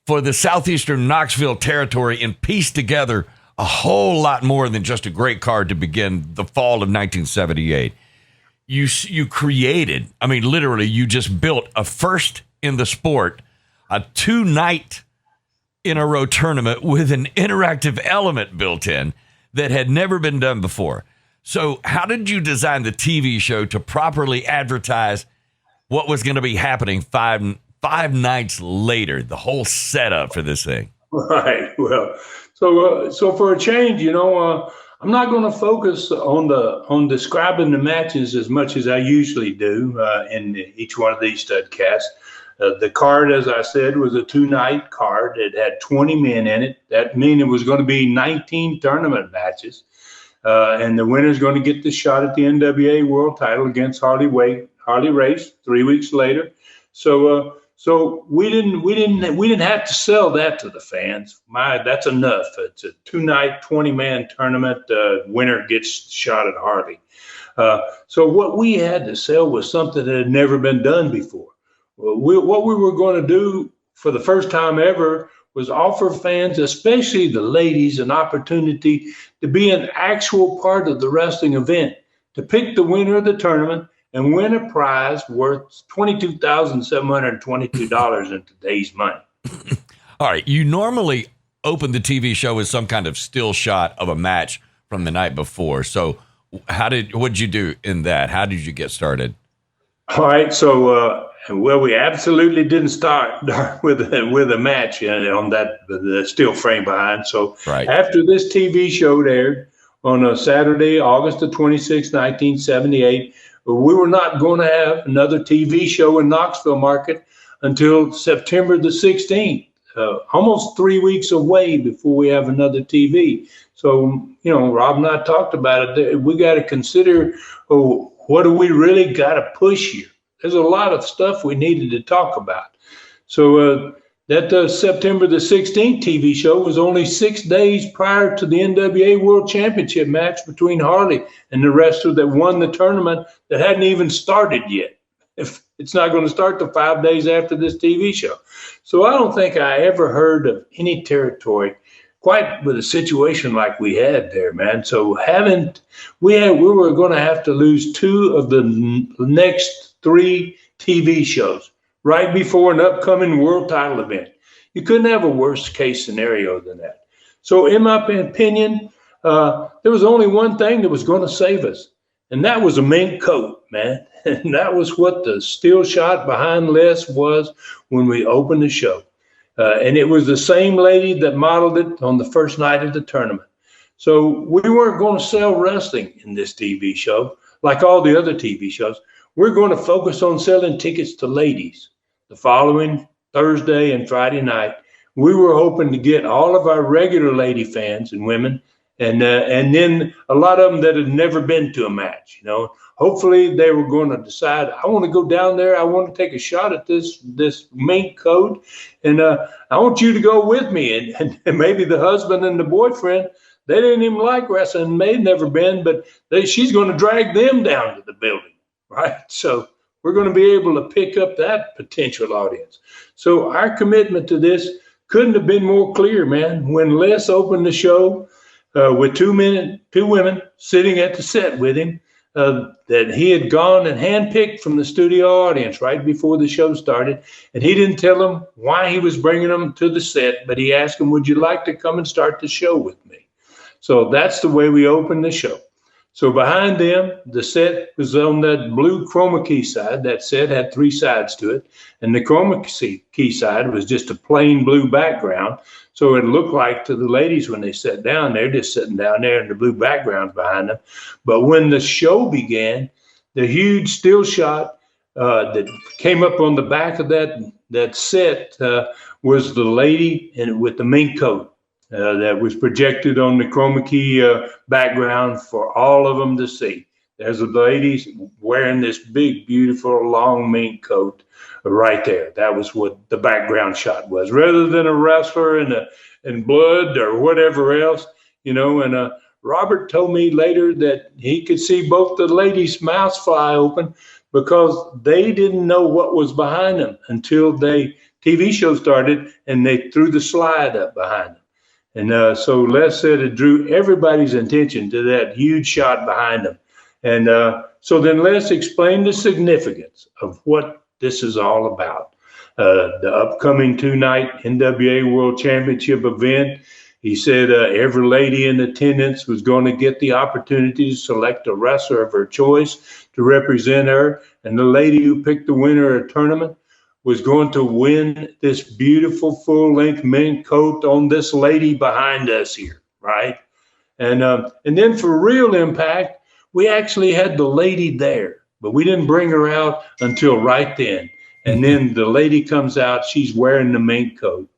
for the southeastern Knoxville territory and pieced together a whole lot more than just a great card to begin the fall of 1978. You created, literally, you just built a first in the sport, a 2-night in a row tournament with an interactive element built in that had never been done before. So how did you design the TV show to properly advertise what was going to be happening five nights later, the whole setup for this thing? Right. Well, so for a change, I'm not going to focus on describing the matches as much as I usually do in each one of these Studcasts. The card, as I said, was a 2-night card. It had 20 men in it. That meant it was going to be 19 tournament matches. And the winner's going to get the shot at the NWA World title against Harley Race 3 weeks later. So we didn't have to sell that to the fans. That's enough. It's a 2-night, 20-man tournament. Winner gets the shot at Harley. So what we had to sell was something that had never been done before. What we were going to do for the first time ever was offer fans, especially the ladies, an opportunity to be an actual part of the wrestling event, to pick the winner of the tournament and win a prize worth $22,722 in today's money. All right. You normally open the TV show with some kind of still shot of a match from the night before. So what'd you do in that? How did you get started? All right. So, we absolutely didn't start with a match on the still frame behind. So right. After this TV show aired on a Saturday, August the 26th, 1978, we were not going to have another TV show in Knoxville market until September the 16th, almost 3 weeks away before we have another TV. So, Rob and I talked about it. We got to consider, what do we really got to push here? There's a lot of stuff we needed to talk about. So that September the 16th TV show was only 6 days prior to the NWA World Championship match between Harley and the wrestler that won the tournament that hadn't even started yet. If it's not going to start till 5 days after this TV show. So I don't think I ever heard of any territory quite with a situation like we had there, man. So we were going to have to lose 2 of the next 3 TV shows right before an upcoming world title event. You couldn't have a worst case scenario than that. So in my opinion, there was only one thing that was going to save us, and that was a mink coat, man. And that was what the still shot behind Les was when we opened the show. And it was the same lady that modeled it on the first night of the tournament. So we weren't going to sell wrestling in this TV show like all the other TV shows. We're going to focus on selling tickets to ladies. The following Thursday and Friday night, we were hoping to get all of our regular lady fans and women, and then a lot of them that had never been to a match. Hopefully they were going to decide, I want to go down there. I want to take a shot at this mink coat, and I want you to go with me. And maybe the husband and the boyfriend, they didn't even like wrestling. They'd never been, but she's going to drag them down to the building. Right. So we're going to be able to pick up that potential audience. So our commitment to this couldn't have been more clear, man. When Les opened the show, with two women sitting at the set with him, that he had gone and handpicked from the studio audience right before the show started. And he didn't tell them why he was bringing them to the set, but he asked them, would you like to come and start the show with me? So that's the way we opened the show. So behind them, the set was on that blue chroma key side. That set had three sides to it. And the chroma key side was just a plain blue background. So it looked like to the ladies when they sat down, they're just sitting down there and the blue background's behind them. But when the show began, the huge still shot that came up on the back of that set was the lady with the mink coat. That was projected on the chroma key background for all of them to see. There's a lady wearing this big, beautiful, long mink coat right there. That was what the background shot was, rather than a wrestler in blood or whatever else, And Robert told me later that he could see both the ladies' mouths fly open because they didn't know what was behind them until the TV show started and they threw the slide up behind them. And so Les said it drew everybody's attention to that huge shot behind them. And so then Les explained the significance of what this is all about. The upcoming 2-night NWA World Championship event. He said every lady in attendance was going to get the opportunity to select a wrestler of her choice to represent her. And the lady who picked the winner of the tournament was going to win this beautiful full-length mink coat on this lady behind us here, right? And then for real impact, we actually had the lady there, but we didn't bring her out until right then. And then the lady comes out, she's wearing the mink coat.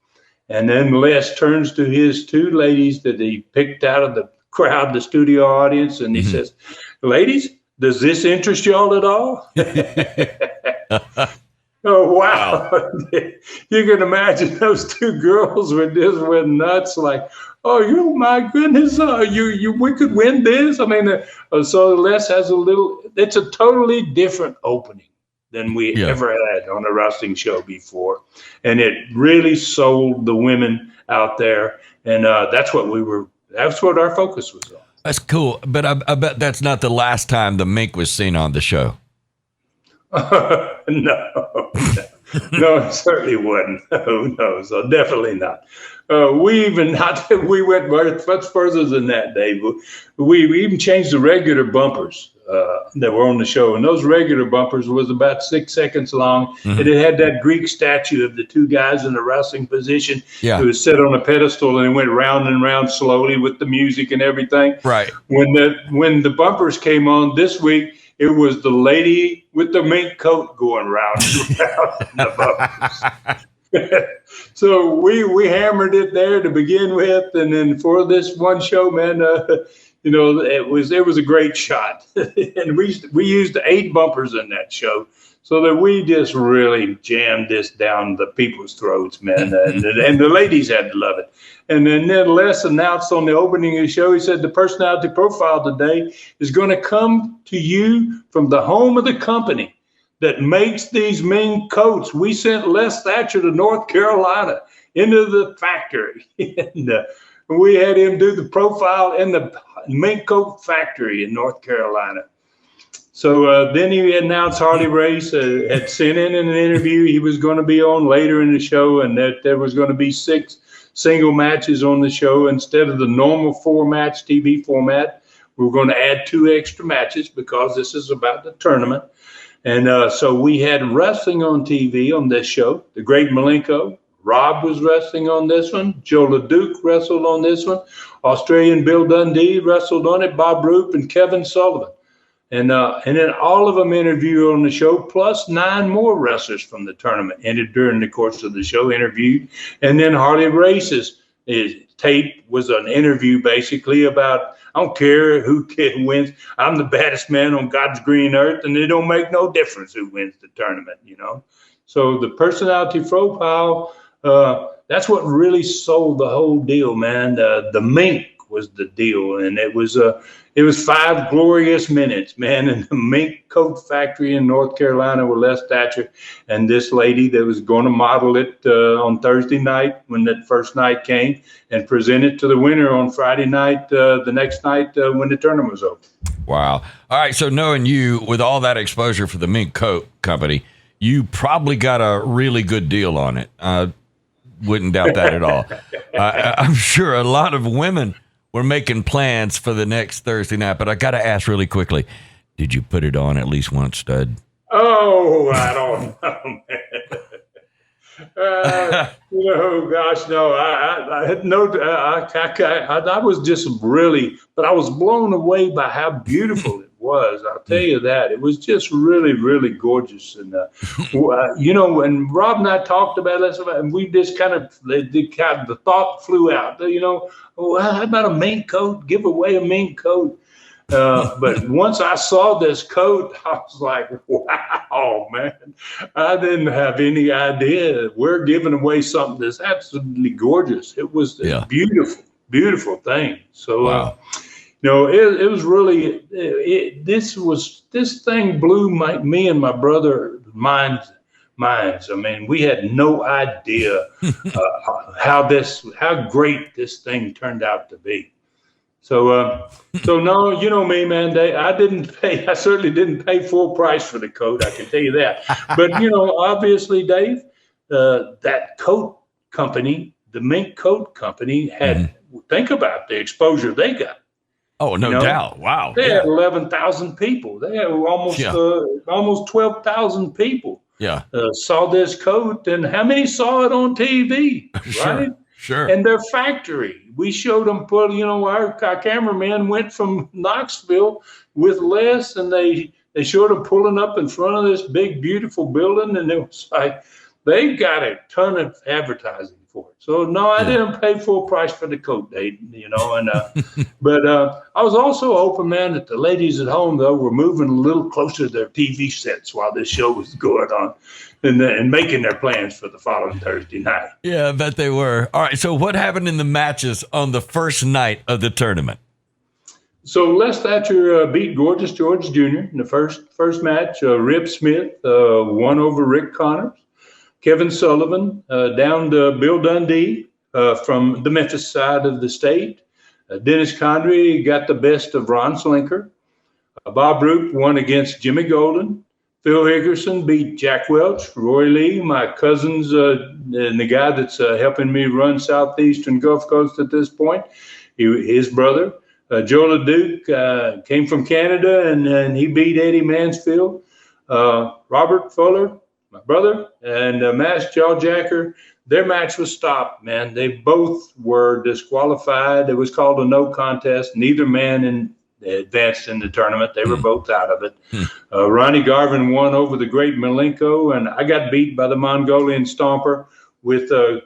And then Les turns to his two ladies that he picked out of the crowd, the studio audience, and he says, ladies, does this interest y'all at all? Oh, wow. You can imagine those two girls were just went nuts like, oh, my goodness, we could win this. I mean, so Les has it's a totally different opening than we ever had on a wrestling show before. And it really sold the women out there. And that's what our focus was on. That's cool. But I bet that's not the last time the mink was seen on the show. No, it certainly wasn't. No, so definitely not. We went much further than that, Dave. We even changed the regular bumpers that were on the show, and those regular bumpers was about 6 seconds long, and it had that Greek statue of the two guys in the wrestling position who was set on a pedestal, and it went round and round slowly with the music and everything. Right. When the bumpers came on this week, it was the lady with the mink coat going round and round in the bumpers. So we hammered it there to begin with, and then for this one show, man, it was a great shot, and we used 8 bumpers in that show, so that we just really jammed this down the people's throats, man, and the ladies had to love it. And then Les announced on the opening of the show, he said, the personality profile today is going to come to you from the home of the company that makes these mink coats. We sent Les Thatcher to North Carolina into the factory. And we had him do the profile in the mink coat factory in North Carolina. So then he announced Harley Race had sent in an interview he was going to be on later in the show, and that there was going to be 6 single matches on the show instead of the normal 4-match TV format. We were going to add 2 extra matches because this is about the tournament. And so we had wrestling on TV on this show. The Great Malenko, Rob was wrestling on this one. Joe LeDuc wrestled on this one. Australian Bill Dundee wrestled on it. Bob Roop and Kevin Sullivan. And then all of them interviewed on the show, plus 9 more wrestlers from the tournament entered during the course of the show, interviewed. And then Harley Race's tape was an interview basically about, I don't care who wins. I'm the baddest man on God's green earth, and it don't make no difference who wins the tournament, So the personality profile, that's what really sold the whole deal, man. The Mink was the deal. And it was 5 glorious minutes, man, in the Mink coat factory in North Carolina with Les Thatcher and this lady that was going to model it on Thursday night when that first night came and present it to the winner on Friday night, the next night when the tournament was over. Wow. All right. So knowing you with all that exposure for the Mink Coat Company, you probably got a really good deal on it. Wouldn't doubt that at all. I'm sure a lot of women were making plans for the next Thursday night, but I got to ask really quickly, did you put it on at least once, stud? Oh, I don't know, man. Gosh, no. I had no. I was just really, but I was blown away by how beautiful it was. I'll tell you that it was just really, really gorgeous. And when Rob and I talked about this, and we just the thought flew out. How about a mink coat? Give away a mink coat. But once I saw this coat, I was like, wow, man, I didn't have any idea. We're giving away something that's absolutely gorgeous. It was a beautiful, beautiful thing. So, wow. It was really, this thing blew me and my brother minds. I mean, we had no idea how great this thing turned out to be. So no, you know me, man. I certainly didn't pay full price for the coat. I can tell you that. But obviously, Dave, that coat company, the Mink Coat Company, had think about the exposure they got. Oh, no doubt. Wow. They had 11,000 people. They had almost 12,000 people. Yeah. Saw this coat, and how many saw it on TV? Right. Sure. And their factory. We showed them our cameraman went from Knoxville with Les, and they showed them pulling up in front of this big, beautiful building. And it was like, they got a ton of advertising for it. So no, I didn't pay full price for the coat, Dave, but I was also hoping, man, that the ladies at home, though, were moving a little closer to their TV sets while this show was going on. And making their plans for the following Thursday night. Yeah, I bet they were. All right, so what happened in the matches on the first night of the tournament? So Les Thatcher beat Gorgeous George Jr. in the first match. Rip Smith won over Rick Connors. Kevin Sullivan downed Bill Dundee from the Memphis side of the state. Dennis Condrey got the best of Ron Slinker. Bob Roop won against Jimmy Golden. Phil Hickerson beat Jack Welch. Roy Lee, my cousins, and the guy that's helping me run Southeastern Gulf Coast at this point, his brother. Joe LeDuc came from Canada, and he beat Eddie Mansfield. Robert Fuller, my brother, and Mass Jawjacker, their match was stopped, man. They both were disqualified. It was called a no contest. Neither man advanced in the tournament. They were both out of it. Ronnie Garvin won over the great Malenko, and I got beat by the Mongolian Stomper with the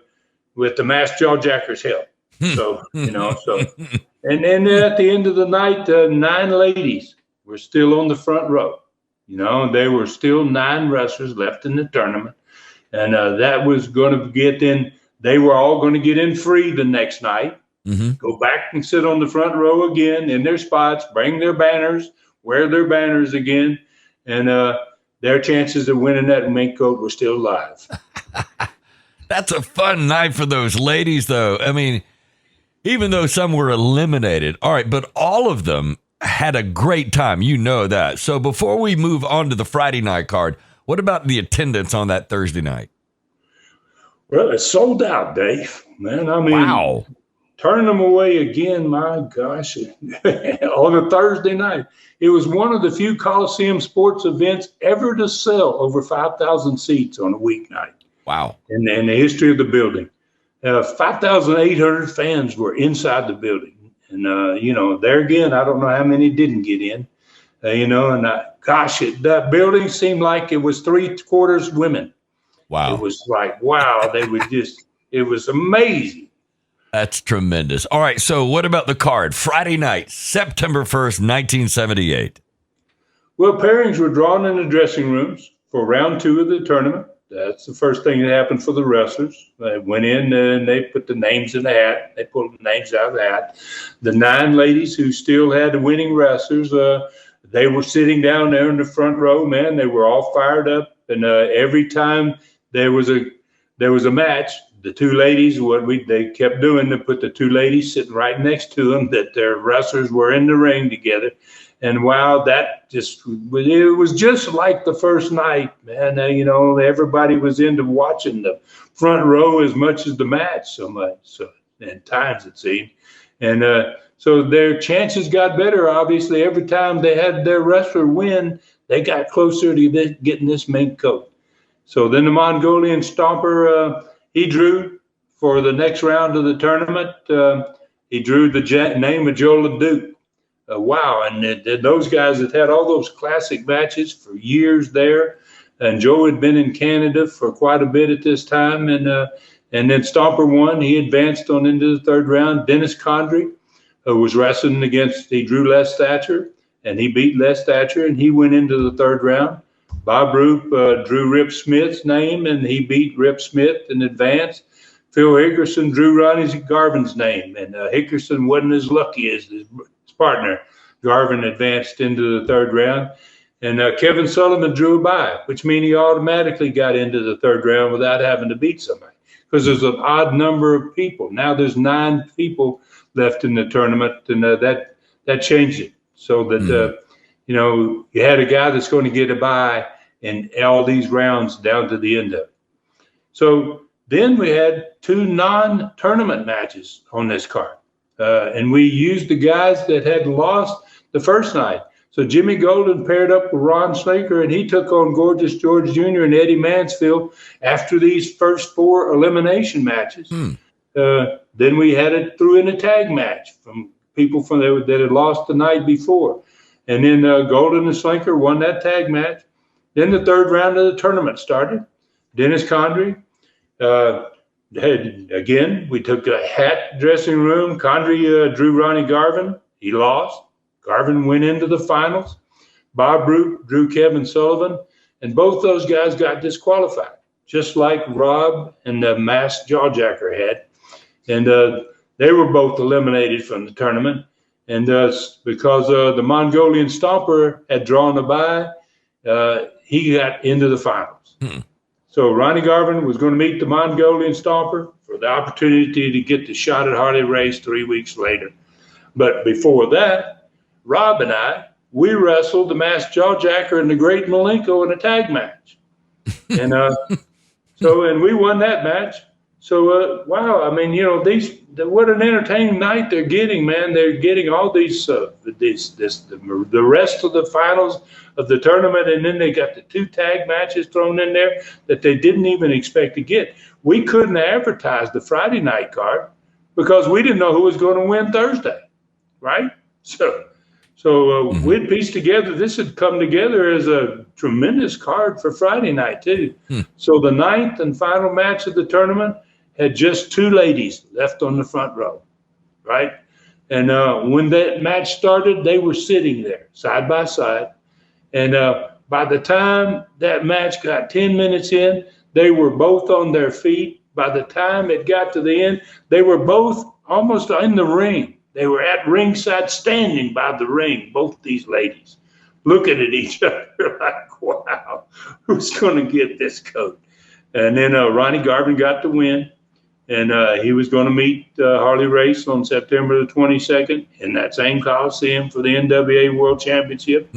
Mass Jawjacker's help. So, and then at the end of the night, 9 ladies were still on the front row. There were still 9 wrestlers left in the tournament, and that was going to get in. They were all going to get in free the next night. Go back and sit on the front row again in their spots, bring their banners, wear their banners again, and their chances of winning that mink coat were still alive. That's a fun night for those ladies, though. I mean, even though some were eliminated, all right, but all of them had a great time. You know that. So before we move on to the Friday night card, what about the attendance on that Thursday night? Well, it sold out, Dave. Man, I mean, wow. Turning them away again, my gosh, on a Thursday night. It was one of the few Coliseum sports events ever to sell over 5,000 seats on a weeknight. Wow. In the history of the building. 5,800 fans were inside the building. And, there again, I don't know how many didn't get in, that building seemed like it was 3/4 women. Wow. It was like, wow, it was amazing. That's tremendous. All right, so what about the card? Friday night, September 1st, 1978. Well, pairings were drawn in the dressing rooms for round 2 of the tournament. That's the first thing that happened for the wrestlers. They went in and they put the names in the hat. They pulled the names out of the hat. The 9 ladies who still had the winning wrestlers, they were sitting down there in the front row, man. They were all fired up. And every time there was a match, the 2 ladies, they kept doing, they put the 2 ladies sitting right next to them, that their wrestlers were in the ring together. And wow, it was just like the first night, man. Everybody was into watching the front row as much as the match, so much. So, at times it seemed. And so their chances got better, obviously. Every time they had their wrestler win, they got closer to getting this mink coat. So then the Mongolian Stomper, he drew for the next round of the tournament. He drew the name of Joe LeDuc. Wow, and those guys had had all those classic matches for years there. And Joe had been in Canada for quite a bit at this time. And then Stomper won. He advanced on into the 3rd round. Dennis Condrey was wrestling he drew Les Thatcher, and he beat Les Thatcher, and he went into the 3rd round. Bob Roop drew Rip Smith's name, and he beat Rip Smith and advanced. Phil Hickerson drew Ronnie Garvin's name, and Hickerson wasn't as lucky as his partner. Garvin advanced into the 3rd round. And Kevin Sullivan drew a bye, which means he automatically got into the 3rd round without having to beat somebody, because there's an odd number of people. Now there's 9 people left in the tournament, and that changed it. So that, you had a guy that's going to get a bye in all these rounds down to the end of it. So then we had 2 non-tournament matches on this card. And we used the guys that had lost the first night. So Jimmy Golden paired up with Ron Slaker, and he took on Gorgeous George Jr. and Eddie Mansfield after these first 4 elimination matches. Then we threw in a tag match from people that had lost the night before. And then Golden and Slaker won that tag match. Then the 3rd round of the tournament started. Dennis Condrey. Again, we took a hat dressing room. Condrey drew Ronnie Garvin. He lost. Garvin went into the finals. Bob Roop drew Kevin Sullivan. And both those guys got disqualified, just like Rob and the masked Jawjacker had. And they were both eliminated from the tournament. And because the Mongolian Stomper had drawn a bye, he got into the finals. So Ronnie Garvin was going to meet the Mongolian Stomper for the opportunity to get the shot at Harley Race 3 weeks later. But before that, Rob and we wrestled the masked Jawjacker and the Great Malenko in a tag match. And and we won that match. So, wow, I mean, what an entertaining night they're getting, man. They're getting all these, the rest of the finals of the tournament, and then they got the 2 tag matches thrown in there that they didn't even expect to get. We couldn't advertise the Friday night card because we didn't know who was going to win Thursday, right? So we'd pieced together, this had come together as a tremendous card for Friday night, too. So the 9th and final match of the tournament had just 2 ladies left on the front row, right? And when that match started, they were sitting there side by side. And by the time that match got 10 minutes in, they were both on their feet. By the time it got to the end, they were both almost in the ring. They were at ringside, standing by the ring, both these ladies, looking at each other like, wow, who's going to get this coat? And then Ronnie Garvin got the win. And he was going to meet Harley Race on September the 22nd in that same Coliseum for the NWA World Championship.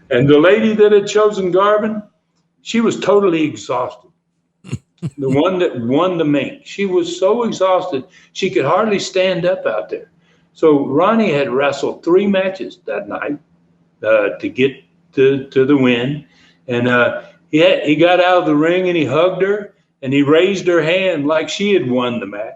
And the lady that had chosen Garvin, she was totally exhausted. The one that won the Mink. She was so exhausted, she could hardly stand up out there. So Ronnie had wrestled 3 matches that night to get to the win. And he got out of the ring and he hugged her. And he raised her hand like she had won the match,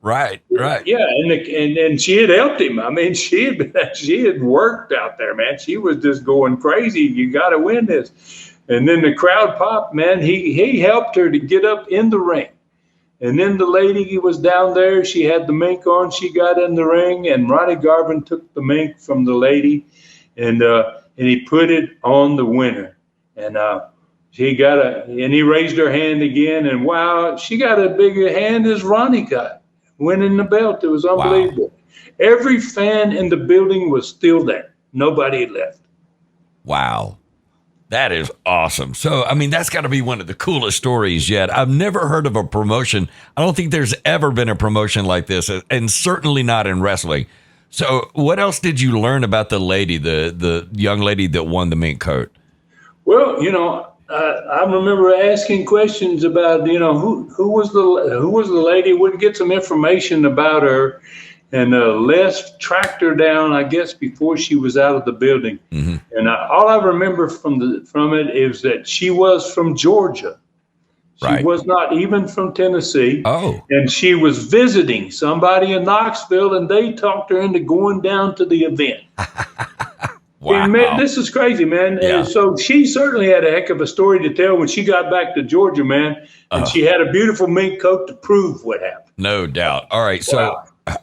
Right. Yeah, and she had helped him. I mean, she had worked out there, man. She was just going crazy. You got to win this. And then the crowd popped, man. He helped her to get up in the ring. And then the lady was down there. She had the mink on. She got in the ring, and Ronnie Garvin took the mink from the lady, and he put it on the winner. And and he raised her hand again, and wow, she got a bigger hand as Ronnie got, winning the belt. It was unbelievable. Wow. Every fan in the building was still there. Nobody had left. Wow. That is awesome. So, I mean, that's got to be one of the coolest stories yet. I've never heard of a promotion. I don't think there's ever been a promotion like this, and certainly not in wrestling. So what else did you learn about the lady, the young lady that won the mink coat? Well, I remember asking questions about, who was the lady. Wouldn't get some information about her, and Les tracked her down, I guess, before she was out of the building. Mm-hmm. And all I remember from it is that she was from Georgia. She was not even from Tennessee. Oh. And she was visiting somebody in Knoxville, and they talked her into going down to the event. Wow. And man, this is crazy, man. Yeah. And so she certainly had a heck of a story to tell when she got back to Georgia, man. And she had a beautiful mink coat to prove what happened. No doubt. All right. So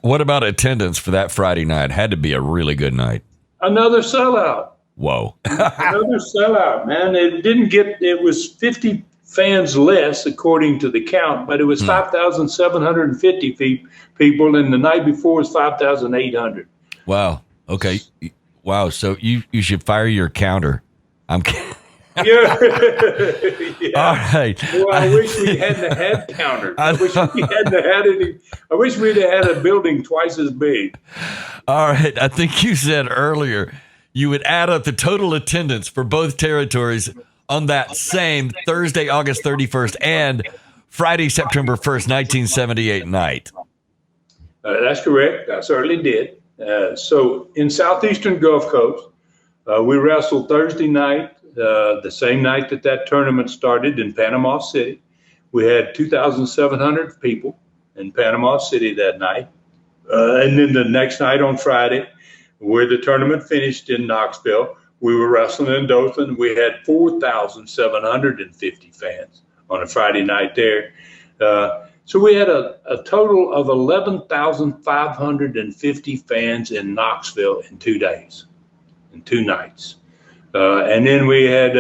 what about attendance for that Friday night? Had to be a really good night. Another sellout. Whoa. Another sellout, man. It was 50 fans less according to the count, but it was 5,750 people, and the night before was 5,800. Wow. Okay. Wow. So you should fire your counter. I'm kidding. Yeah. All right. Well, I wish we hadn't had counters. I wish we hadn't had any. I wish we'd have had a building twice as big. All right. I think you said earlier you would add up the total attendance for both territories on that same Thursday, August 31st and Friday, September 1st, 1978 night. That's correct. I certainly did. So in Southeastern Gulf Coast, we wrestled Thursday night, the same night that tournament started in Panama City. We had 2,700 people in Panama City that night. And then the next night on Friday, where the tournament finished in Knoxville, we were wrestling in Dothan. We had 4,750 fans on a Friday night there. So we had a total of 11,550 fans in Knoxville in 2 days, in 2 nights. And then we had,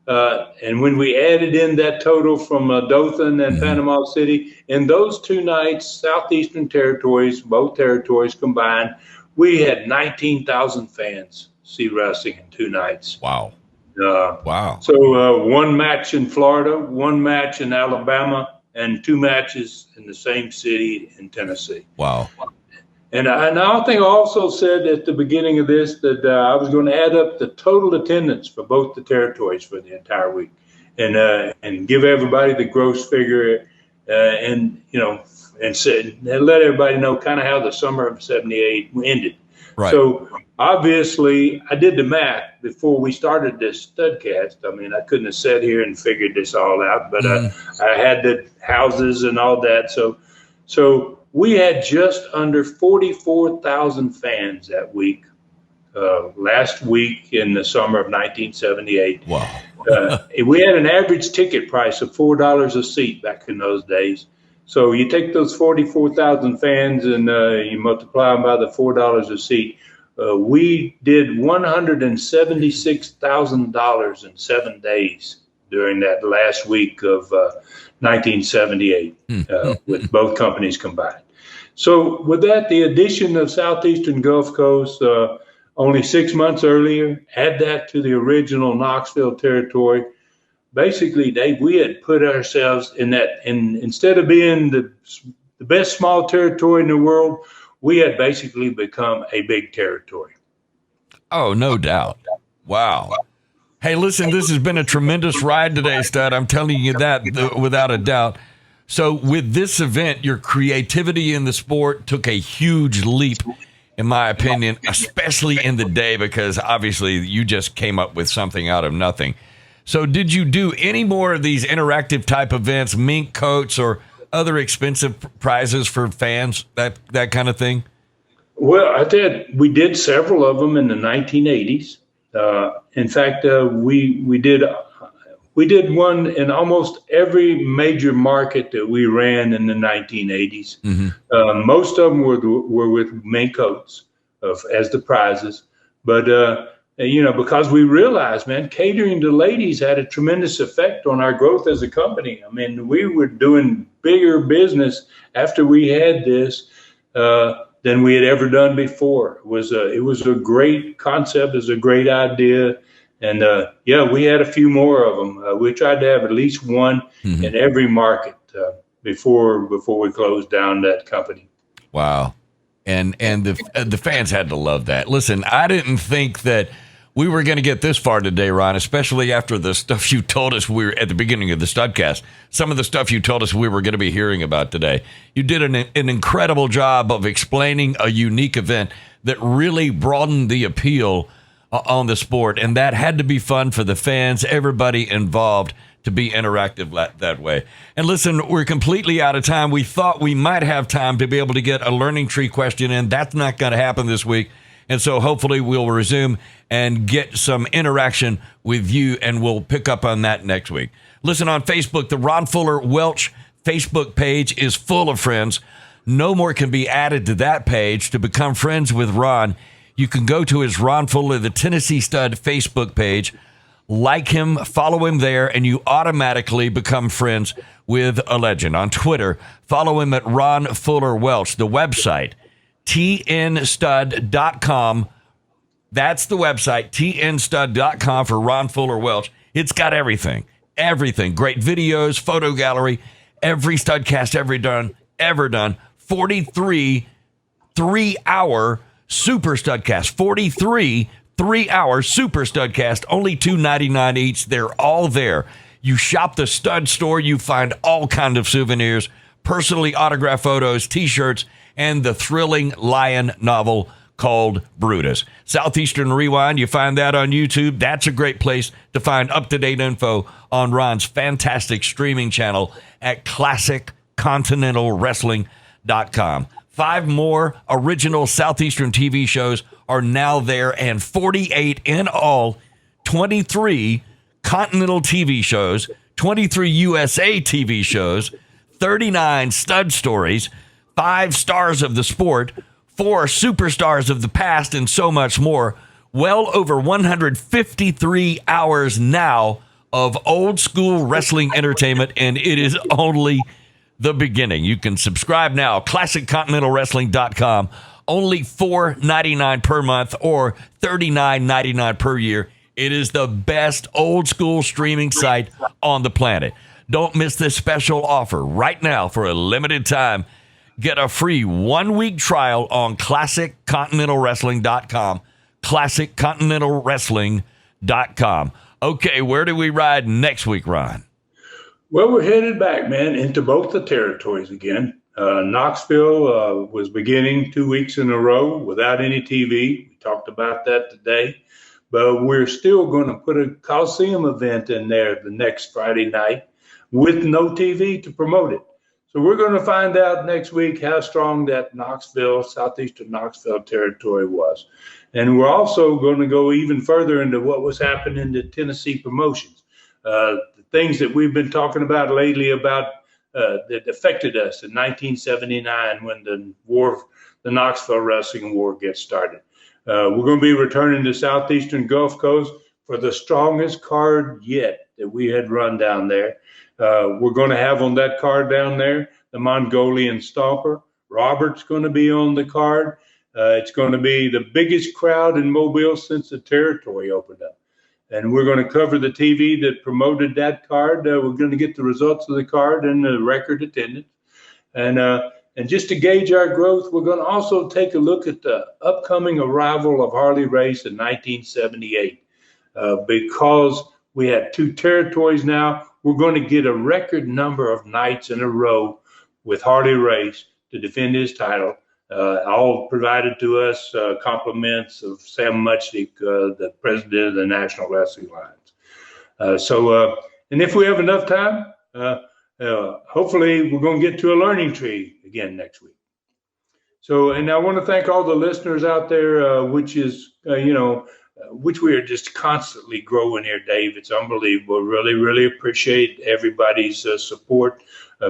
and when we added in that total from Dothan and Panama City, in those 2 nights, Southeastern territories, both territories combined, we had 19,000 fans see wrestling in 2 nights. Wow. Wow. So 1 match in Florida, 1 match in Alabama, and 2 matches in the same city in Tennessee. Wow. And I think I also said at the beginning of this that I was going to add up the total attendance for both the territories for the entire week, and give everybody the gross figure, and let everybody know kind of how the summer of '78 ended. Right. So obviously, I did the math before we started this Studcast. I mean, I couldn't have sat here and figured this all out, but I had the houses and all that. So we had just under 44,000 fans that week, last week in the summer of 1978. Wow. We had an average ticket price of $4 a seat back in those days. So you take those 44,000 fans and you multiply them by the $4 a seat. We did $176,000 in 7 days during that last week of 1978 with both companies combined. So with that, the addition of Southeastern Gulf Coast only 6 months earlier, add that to the original Knoxville territory. Basically, Dave, we had put ourselves in that, and instead of being the best small territory in the world, we had basically become a big territory. Oh, no doubt. Wow. Hey, listen, this has been a tremendous ride today, Stud. I'm telling you that without a doubt. So with this event, your creativity in the sport took a huge leap, in my opinion, especially in the day, because obviously you just came up with something out of nothing. So did you do any more of these interactive type events, mink coats or other expensive prizes for fans, that kind of thing? Well, we did several of them in the 1980s. In fact, we did one in almost every major market that we ran in the 1980s. Most of them were with mink coats as the prizes, but because we realized, man, catering to ladies had a tremendous effect on our growth as a company. I mean, we were doing bigger business after we had this than we had ever done before. It was a great concept. It was a great idea. And we had a few more of them. We tried to have at least one in every market before we closed down that company. Wow. And the fans had to love that. Listen, I didn't think that we were going to get this far today, Ron, especially after the stuff you told us we were at the beginning of the Studcast. Some of the stuff you told us we were going to be hearing about today. You did an incredible job of explaining a unique event that really broadened the appeal on the sport, and that had to be fun for the fans, everybody involved, to be interactive that way. And listen, we're completely out of time. We thought we might have time to be able to get a learning tree question in. That's not going to happen this week. And so hopefully we'll resume and get some interaction with you, and we'll pick up on that next week. Listen, on Facebook, the Ron Fuller Welch Facebook page is full of friends. No more can be added to that page. To become friends with Ron, you can go to his Ron Fuller, the Tennessee Stud Facebook page, like him, follow him there, and you automatically become friends with a legend. On Twitter, follow him at Ron Fuller Welch. The website, tnstud.com. That's the website, tnstud.com for Ron Fuller Welch. It's got everything. Great videos, photo gallery, every Studcast ever done. 43 3-hour Super Studcast. 43 3-hour Super Studcast, only $2.99 each. They're all there. You shop the Stud store, you find all kinds of souvenirs, personally autographed photos, T-shirts, and the thrilling lion novel called Brutus. Southeastern Rewind, you find that on YouTube. That's a great place to find up-to-date info on Ron's fantastic streaming channel at ClassicContinentalWrestling.com. 5 more original Southeastern TV shows are now there, and 48 in all, 23 Continental TV shows, 23 USA TV shows, 39 stud stories, 5 stars of the sport, 4 superstars of the past, and so much more. Well over 153 hours now of old school wrestling entertainment, and it is only the beginning. You can subscribe now, ClassicContinentalWrestling.com. Only $4.99 per month or $39.99 per year. It is the best old school streaming site on the planet. Don't miss this special offer right now for a limited time. Get a free 1-week trial on ClassicContinentalWrestling.com. ClassicContinentalWrestling.com. Okay, where do we ride next week, Ron? Well, we're headed back, man, into both the territories again. Knoxville was beginning 2 weeks in a row without any TV. We talked about that today. But we're still going to put a Coliseum event in there the next Friday night with no TV to promote it. So we're going to find out next week how strong that southeastern Knoxville territory was. And we're also going to go even further into what was happening to Tennessee promotions. The things that we've been talking about lately about that affected us in 1979 when the Knoxville Wrestling War gets started. We're going to be returning to Southeastern Gulf Coast for the strongest card yet that we had run down there. We're going to have on that card down there the Mongolian Stomper. Robert's going to be on the card. It's going to be the biggest crowd in Mobile since the territory opened up. And we're going to cover the TV that promoted that card. We're going to get the results of the card and the record attendance. And just to gauge our growth, we're going to also take a look at the upcoming arrival of Harley Race in 1978. Because we have 2 territories now, we're going to get a record number of nights in a row with Harley Race to defend his title. All provided to us compliments of Sam Muchnick, the president of the National Wrestling Alliance. And if we have enough time, hopefully we're going to get to a learning tree again next week. So, and I want to thank all the listeners out there, which we are just constantly growing here, Dave. It's unbelievable. Really, really appreciate everybody's support.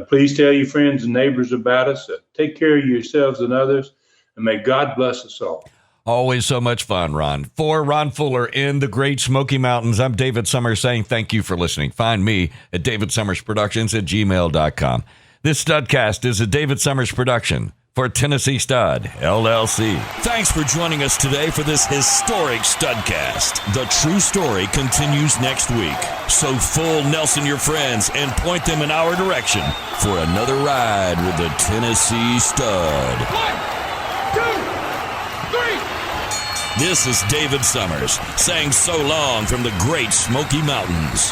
Please tell your friends and neighbors about us. Take care of yourselves and others, and may God bless us all. Always so much fun, Ron. For Ron Fuller in the Great Smoky Mountains, I'm David Summers saying thank you for listening. Find me at davidsummersproductions@gmail.com. This Studcast is a David Summers production for Tennessee Stud, LLC. Thanks for joining us today for this historic Studcast. The true story continues next week. So full Nelson your friends and point them in our direction for another ride with the Tennessee Stud. 1, 2, 3. This is David Summers saying so long from the Great Smoky Mountains.